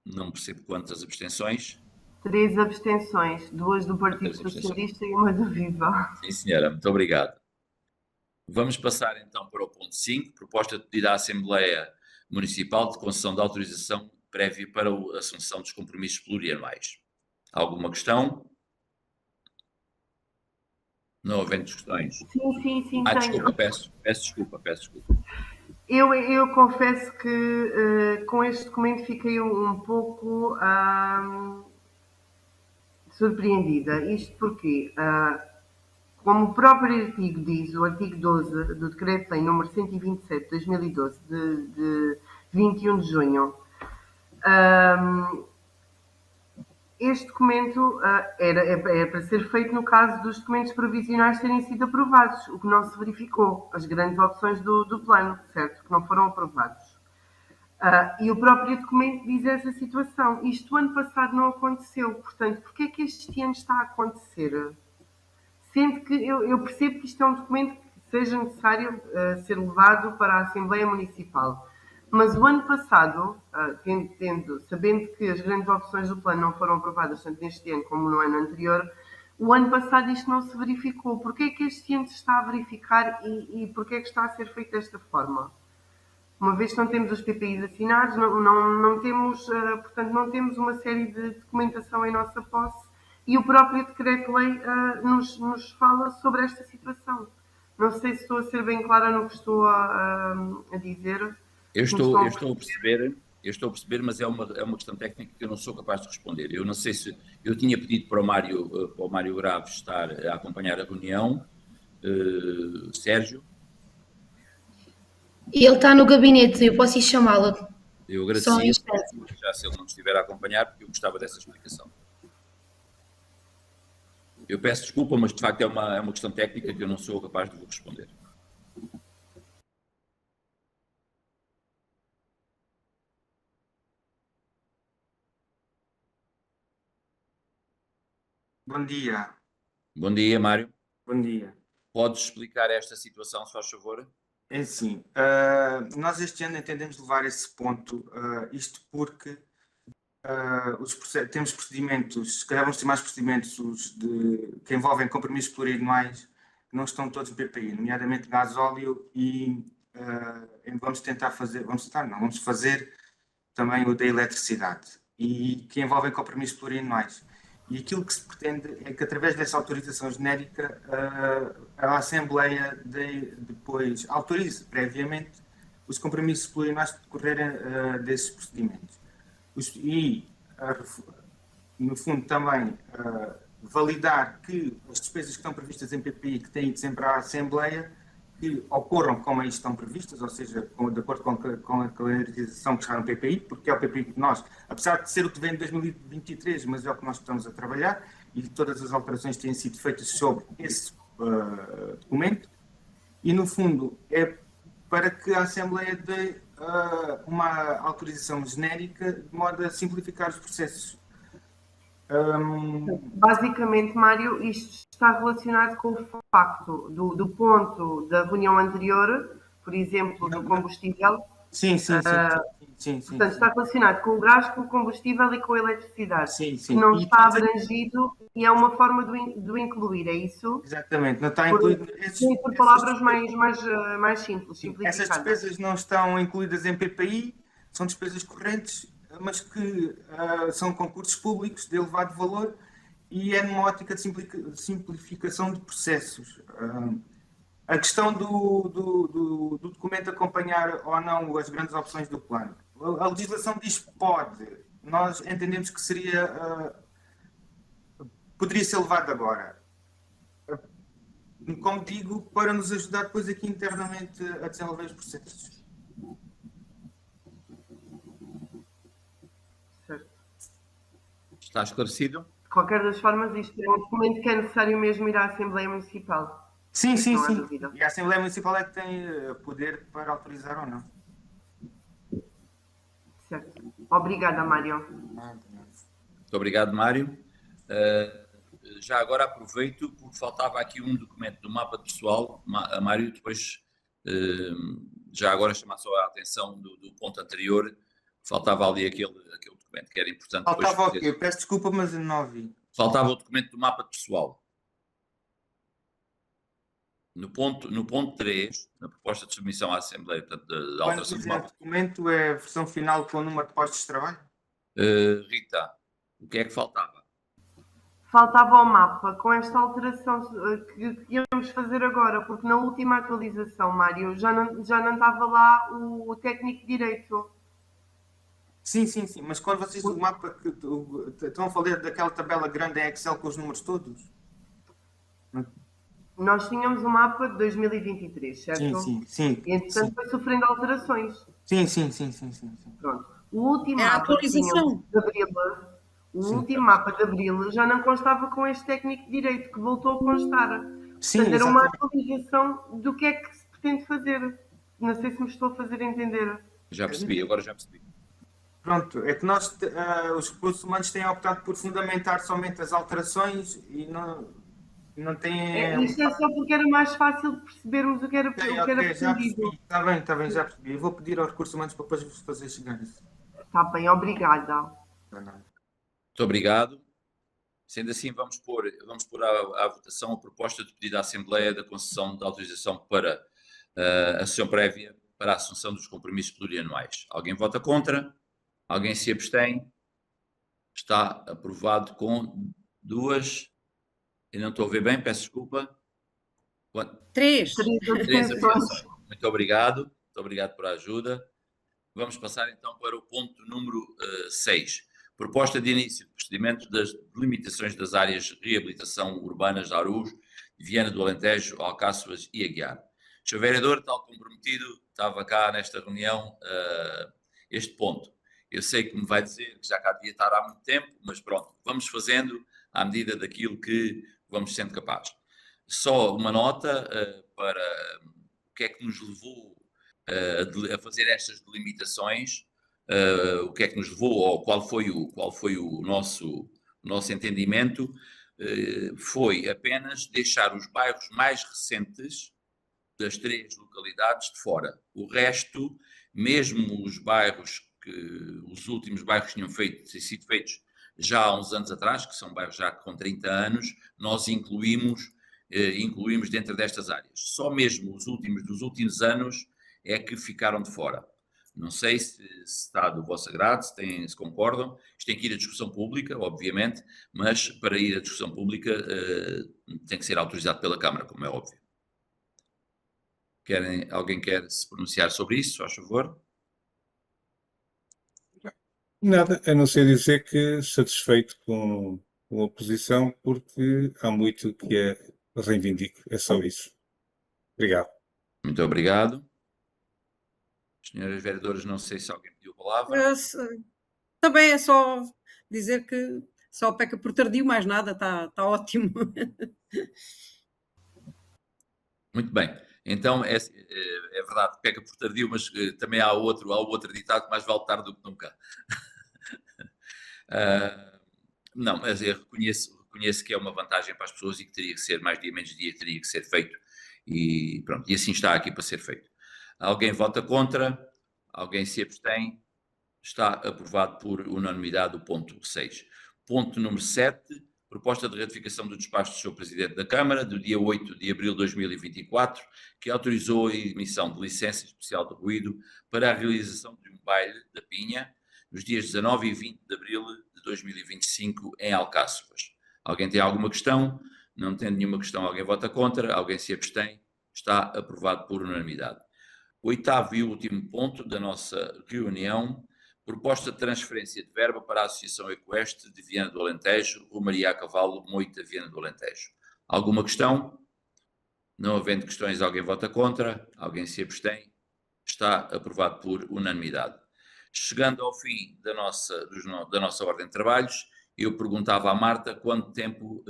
não percebo quantas abstenções.
3 abstenções, 2 do Partido Socialista e 1 do Viva.
Sim, senhora, muito obrigado. Vamos passar então para o ponto 5, proposta de pedido à Assembleia Municipal de concessão de autorização prévia para a assunção dos compromissos plurianuais. Alguma questão? Não havendo questões.
Sim, tenho.
Desculpa, peço desculpa.
Eu confesso que com este documento fiquei um pouco surpreendida. Isto porque, como o próprio artigo diz, o artigo 12 do Decreto-Lei número 127 de 2012, de 21 de junho, este documento era para ser feito no caso dos documentos provisionais terem sido aprovados, o que não se verificou, as grandes opções do plano, certo? Que não foram aprovados. E o próprio documento diz essa situação. Isto ano passado não aconteceu, portanto, porquê é que este ano está a acontecer? sendo que eu percebo que isto é um documento que seja necessário ser levado para a Assembleia Municipal. Mas o ano passado, sabendo que as grandes opções do plano não foram aprovadas tanto neste ano como no ano anterior, o ano passado isto não se verificou. Porquê é que este ano se está a verificar e porquê é que está a ser feito desta forma? Uma vez que não temos os PPIs assinados, não temos, portanto, não temos uma série de documentação em nossa posse e o próprio decreto-lei nos fala sobre esta situação. Não sei se estou a ser bem clara no que estou a dizer.
Eu estou a perceber, mas é uma questão técnica que eu não sou capaz de responder. Eu não sei se eu tinha pedido para o Mário Graves estar a acompanhar a reunião, Sérgio.
E ele está no gabinete, eu posso ir chamá-lo.
Eu
Só um
agradecia,
instante.
já se ele não estiver a acompanhar, porque eu gostava dessa explicação. Eu peço desculpa, mas de facto é uma questão técnica que eu não sou capaz de vos responder.
Bom dia.
Bom dia, Mário.
Bom dia.
Podes explicar esta situação, se faz favor?
É assim, nós este ano entendemos levar esse ponto, isto porque temos procedimentos, se calhar vamos ter mais procedimentos que envolvem compromissos plurianuais que não estão todos no PPI, nomeadamente gasóleo e vamos fazer também o da eletricidade e que envolvem compromissos plurianuais. E aquilo que se pretende é que, através dessa autorização genérica, a Assembleia depois autorize previamente os compromissos plurianuais que decorrerem desses procedimentos. No fundo, também validar que as despesas que estão previstas em PPI, que têm de sempre à Assembleia, que ocorram como aí estão previstas, ou seja, de acordo com a calendarização que está no PPI, porque é o PPI que nós, apesar de ser o que vem de 2023, mas é o que nós estamos a trabalhar, e todas as alterações têm sido feitas sobre esse documento, e no fundo é para que a Assembleia dê uma autorização genérica de modo a simplificar os processos.
Basicamente, Mário, isto está relacionado com o facto do ponto da reunião anterior, por exemplo, do combustível.
Sim.
Portanto, está relacionado com o gás, com o combustível e com a eletricidade.
Sim.
Que não está abrangido e é uma forma de o incluir, é isso?
Exatamente, não está incluído.
Por palavras mais simples, simplificadas.
Essas despesas não estão incluídas em PPI, são despesas correntes, mas que são concursos públicos de elevado valor e é numa ótica de simplificação de processos. A questão do documento acompanhar ou não as grandes opções do plano. A legislação diz que pode. Nós entendemos que poderia ser levado agora. Como digo, para nos ajudar depois aqui internamente a desenvolver os processos.
Certo.
Está esclarecido?
De qualquer das formas, isto é um documento que é necessário mesmo ir à Assembleia Municipal.
Sim.
Não há dúvida.
E a Assembleia Municipal é que tem poder para autorizar ou não.
Certo. Obrigada, Mário.
Muito obrigado, Mário. Já agora aproveito, porque faltava aqui um documento do mapa pessoal. Mário, depois, já agora chamar só a atenção do ponto anterior, faltava ali aquele documento que era importante.
Faltava o quê? Peço desculpa, mas eu não ouvi.
Faltava o documento do mapa pessoal. No ponto 3, na proposta de submissão à Assembleia, portanto, da alteração do mapa.
O documento é a versão final com o número de postos de trabalho?
Rita, o que é que faltava?
Faltava o mapa com esta alteração que íamos fazer agora, porque na última atualização, Mário, já não estava lá o técnico de direito.
Sim, mas quando vocês o mapa estão a falar daquela tabela grande em Excel com os números todos?
Nós tínhamos o mapa de 2023, certo?
Sim.
E entretanto foi sofrendo alterações.
Sim.
Pronto. O último
É a
mapa
atualização.
de Abril, último mapa de Abril já não constava com este técnico de direito, que voltou a constar.
Sim,
Portanto, era uma
exatamente.
atualização do que é que se pretende fazer. Não sei se me estou a fazer entender.
Já percebi, agora já percebi.
Pronto, é que nós, os recursos humanos têm optado por fundamentar somente as alterações e Não tem.
Isto é só porque era mais fácil percebermos o que era,
Ok,
o que era
ok, já
pretendido.
percebi. Está bem, já percebi. Eu vou pedir aos recursos humanos para depois vos fazer chegar isso.
Está bem, obrigada.
Não, não.
Muito obrigado. Sendo assim, vamos pôr à votação a proposta de pedido à Assembleia da concessão de autorização para a sessão prévia para a assunção dos compromissos plurianuais. Alguém vota contra? Alguém se abstém? Está aprovado com 2. Eu não estou a ver bem, peço desculpa.
3.
3 abstenções. Muito obrigado por a ajuda. Vamos passar então para o ponto número 6. Proposta de início de procedimento das delimitações das áreas de reabilitação urbanas de Arus, Viana do Alentejo, Alcáçovas e Aguiar. Sr. Vereador, tal comprometido, estava cá nesta reunião este ponto. Eu sei que me vai dizer que já cá devia estar há muito tempo, mas pronto, vamos fazendo à medida daquilo que vamos sendo capazes. Só uma nota para o que é que nos levou a fazer estas delimitações, o que é que nos levou, ou qual foi o nosso entendimento, foi apenas deixar os bairros mais recentes das 3 localidades de fora. O resto, mesmo os bairros os últimos bairros tinham sido feitos já há uns anos atrás, que são bairros já com 30 anos, nós incluímos dentro destas áreas. Só mesmo os dos últimos anos é que ficaram de fora. Não sei se está do vosso agrado, se concordam. Isto tem que ir à discussão pública, obviamente, mas para ir à discussão pública tem que ser autorizado pela Câmara, como é óbvio. Alguém quer se pronunciar sobre isso, faz favor?
Nada, a não ser dizer que satisfeito com a posição, porque há muito que reivindico. É só isso. Obrigado.
Muito obrigado. Senhoras vereadoras, não sei se alguém pediu a palavra.
Também é só dizer que só peca por tardio, mais nada, está ótimo.
Muito bem. Então, é verdade, peca por tardio, mas também há outro ditado que mais vale tarde do que nunca. Não, mas eu reconheço que é uma vantagem para as pessoas e que teria que ser mais dia, menos dia, teria que ser feito. E pronto, e assim está aqui para ser feito. Alguém vota contra? Alguém se abstém? Está aprovado por unanimidade o ponto 6. Ponto número 7. Proposta de ratificação do despacho do Sr. Presidente da Câmara, do dia 8 de abril de 2024, que autorizou a emissão de licença especial de ruído para a realização de um baile da Pinha, nos dias 19 e 20 de abril de 2025, em Alcáçovas. Alguém tem alguma questão? Não tendo nenhuma questão, alguém vota contra? Alguém se abstém? Está aprovado por unanimidade. 8º e último ponto da nossa reunião. Proposta de transferência de verba para a Associação Ecoeste de Viana do Alentejo, Romaria a Cavalo, Moita, Viana do Alentejo. Alguma questão? Não havendo questões, alguém vota contra? Alguém se abstém? Está aprovado por unanimidade. Chegando ao fim da nossa ordem de trabalhos, eu perguntava à Marta quanto tempo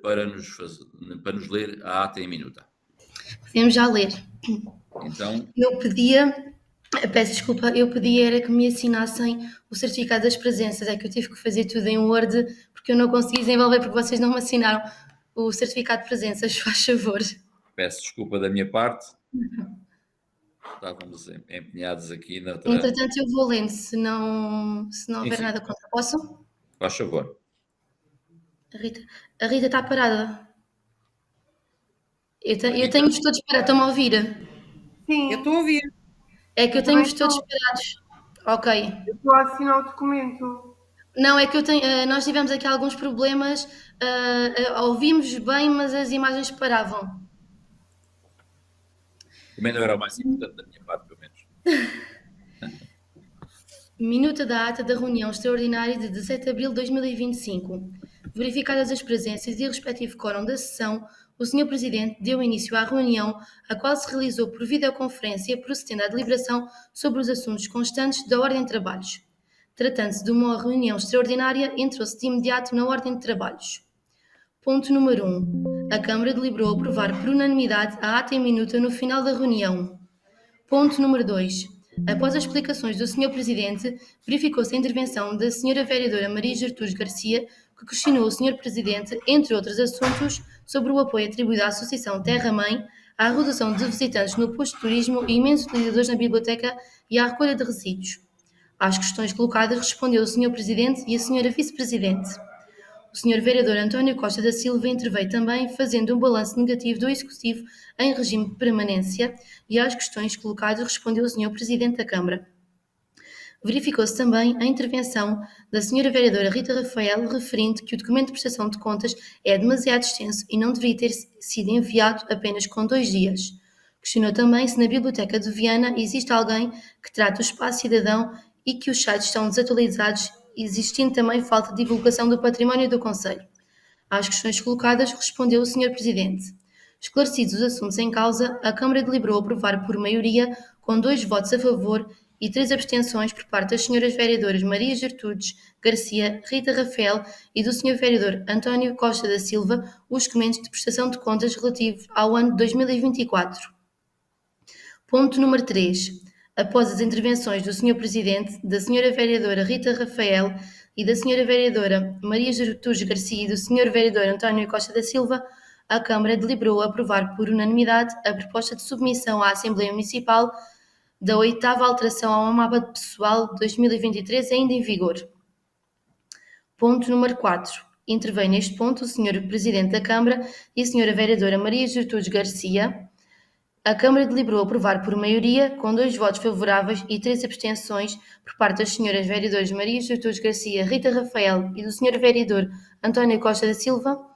para nos ler a ata em minuta.
Podemos já ler.
Então,
Peço desculpa, eu pedia era que me assinassem o certificado das presenças, é que eu tive que fazer tudo em Word, porque eu não consegui desenvolver, porque vocês não me assinaram o certificado de presenças, faz favor.
peço desculpa da minha parte. Estávamos empenhados aqui na outra...
Entretanto, eu vou lendo, se não houver
Sim.
nada contra. Posso?
Faz favor.
A Rita está parada. Eu tenho-vos todos parados, estão-me a ouvir?
Sim,
Eu estou a ouvir.
É que eu tenho-vos todos parados. Ok.
eu estou a assinar o documento.
Não, é que nós tivemos aqui alguns problemas, ouvimos bem, mas as imagens paravam.
Também não era o mais importante da minha parte, pelo menos.
Minuta da ata da reunião extraordinária de 17 de abril de 2025. Verificadas as presenças e o respectivo quórum da sessão, o Sr. Presidente deu início à reunião, a qual se realizou por videoconferência, procedendo à deliberação sobre os assuntos constantes da ordem de trabalhos. Tratando-se de uma reunião extraordinária, entrou-se de imediato na ordem de trabalhos. Ponto número 1. A Câmara deliberou aprovar por unanimidade a ata em minuta no final da reunião. Ponto número 2. Após as explicações do Sr. Presidente, verificou-se a intervenção da Sra. Vereadora Maria Gertrudes Garcia, que questionou o Sr. Presidente, entre outros assuntos, sobre o apoio atribuído à Associação Terra Mãe à redução de visitantes no posto de turismo e imensos utilizadores na biblioteca e à recolha de resíduos. Às questões colocadas respondeu o Sr. Presidente e a Sra. Vice-Presidente. O Sr. Vereador António Costa da Silva interveio também, fazendo um balanço negativo do Executivo em regime de permanência, e às questões colocadas respondeu o Sr. Presidente da Câmara. Verificou-se também a intervenção da Sra. Vereadora Rita Rafael, referindo que o documento de prestação de contas é demasiado extenso e não deveria ter sido enviado apenas com 2 dias. Questionou também se na Biblioteca de Viana existe alguém que trate o espaço cidadão e que os sites estão desatualizados, existindo também falta de divulgação do património do concelho. Às questões colocadas respondeu o Sr. Presidente. Esclarecidos os assuntos em causa, a Câmara deliberou aprovar por maioria, com 2 votos a favor e 3 abstenções por parte das Sras. Vereadoras Maria Gertrudes Garcia, Rita Rafael e do Sr. Vereador António Costa da Silva, os documentos de prestação de contas relativos ao ano de 2024. Ponto número 3. Após as intervenções do Sr. Presidente, da Sra. Vereadora Rita Rafael e da Sra. Vereadora Maria Gertrudes Garcia e do Sr. Vereador António Costa da Silva, a Câmara deliberou aprovar por unanimidade a proposta de submissão à Assembleia Municipal da 8ª alteração ao mapa pessoal de 2023 ainda em vigor. Ponto número 4. Intervém neste ponto o Sr. Presidente da Câmara e a Sra. Vereadora Maria Gertrudes Garcia. A Câmara deliberou aprovar por maioria, com 2 votos favoráveis e 3 abstenções por parte das Sras. Vereadoras Maria Gertrudes Garcia, Rita Rafael e do Sr. Vereador António Costa da Silva,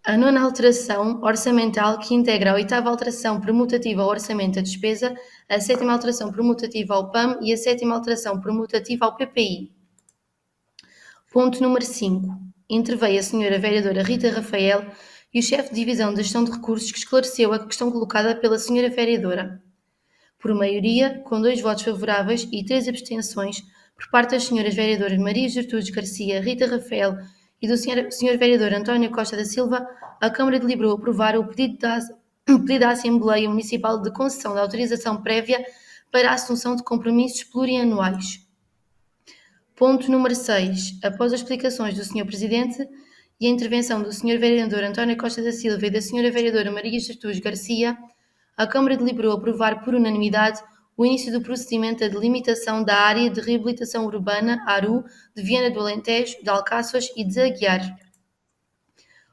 a 9ª alteração orçamental que integra a 8ª alteração promutativa ao orçamento da despesa, a 7ª alteração promutativa ao PAM e a 7ª alteração promutativa ao PPI. Ponto número 5. Interveio a Sra. Vereadora Rita Rafael e o chefe de divisão de gestão de recursos que esclareceu a questão colocada pela Sra. Vereadora. Por maioria, com 2 votos favoráveis e 3 abstenções por parte das Sras. Vereadoras Maria Gertrudes Garcia, Rita Rafael e do Sr. Vereador António Costa da Silva, a Câmara deliberou aprovar o pedido da Assembleia Municipal de concessão de autorização prévia para a assunção de compromissos plurianuais. Ponto número 6. Após as explicações do Sr. Presidente e a intervenção do Sr. Vereador António Costa da Silva e da Sra. Vereadora Maria Gertrudes Garcia, a Câmara deliberou aprovar por unanimidade o início do procedimento da delimitação da Área de Reabilitação Urbana, ARU, de Viana do Alentejo, de Alcáçovas e de Aguiar.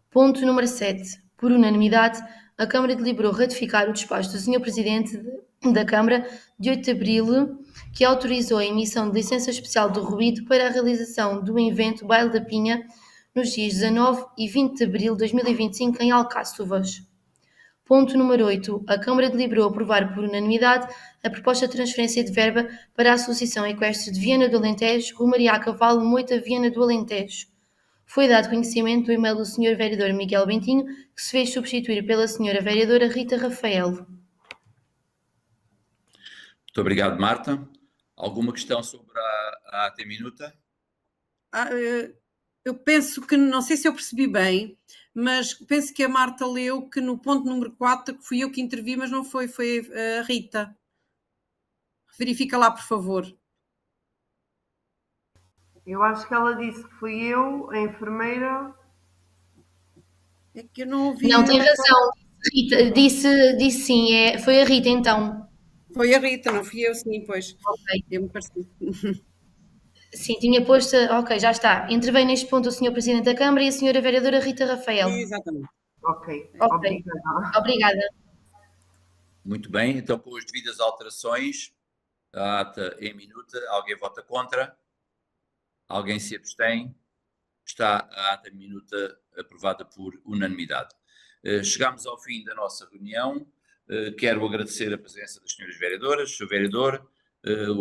Ponto número 7. Por unanimidade, a Câmara deliberou ratificar o despacho do Sr. Presidente da Câmara de 8 de abril, que autorizou a emissão de licença especial do ruído para a realização do evento Baile da Pinha nos dias 19 e 20 de abril de 2025 em Alcáçovas. Ponto número 8. A Câmara deliberou aprovar por unanimidade a proposta de transferência de verba para a Associação Equestre de Viana do Alentejo, Romaria a Cavalo, Moita Viana do Alentejo. Foi dado conhecimento do e-mail do Sr. Vereador Miguel Bentinho, que se fez substituir pela Sra. Vereadora Rita Rafael.
Muito obrigado, Marta. Alguma questão sobre a AT Minuta?
Eu penso que, não sei se eu percebi bem, mas penso que a Marta leu que no ponto número 4, que fui eu que intervi, mas não foi a Rita. Verifica lá, por favor.
Eu acho que ela disse que fui eu, a enfermeira.
É que eu não ouvi.
Não, tem razão. Rita, disse sim, foi a Rita então.
Foi a Rita, não fui eu, sim, pois.
Ok.
Eu me pareci.
Sim, tinha posto. Ok, já está. Interveio neste ponto o Sr. Presidente da Câmara e a Sra. Vereadora Rita Rafael.
Exatamente.
Ok.
Obrigada.
Muito bem, então com as devidas alterações, a ata em minuta, alguém vota contra? Alguém se abstém? Está a ata em minuta aprovada por unanimidade. Chegamos ao fim da nossa reunião. Quero agradecer a presença das senhoras vereadoras, Sr. Vereador,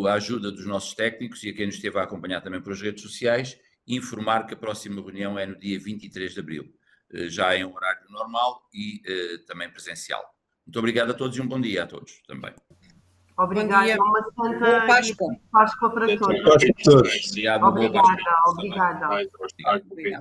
a ajuda dos nossos técnicos e a quem nos esteve a acompanhar também pelas redes sociais, e informar que a próxima reunião é no dia 23 de abril, já em horário normal e também presencial. Muito obrigado a todos e um bom dia a todos também.
Obrigada, uma santa
Boa Páscoa.
Páscoa para todos.
Obrigado.
Obrigada.
Obrigado.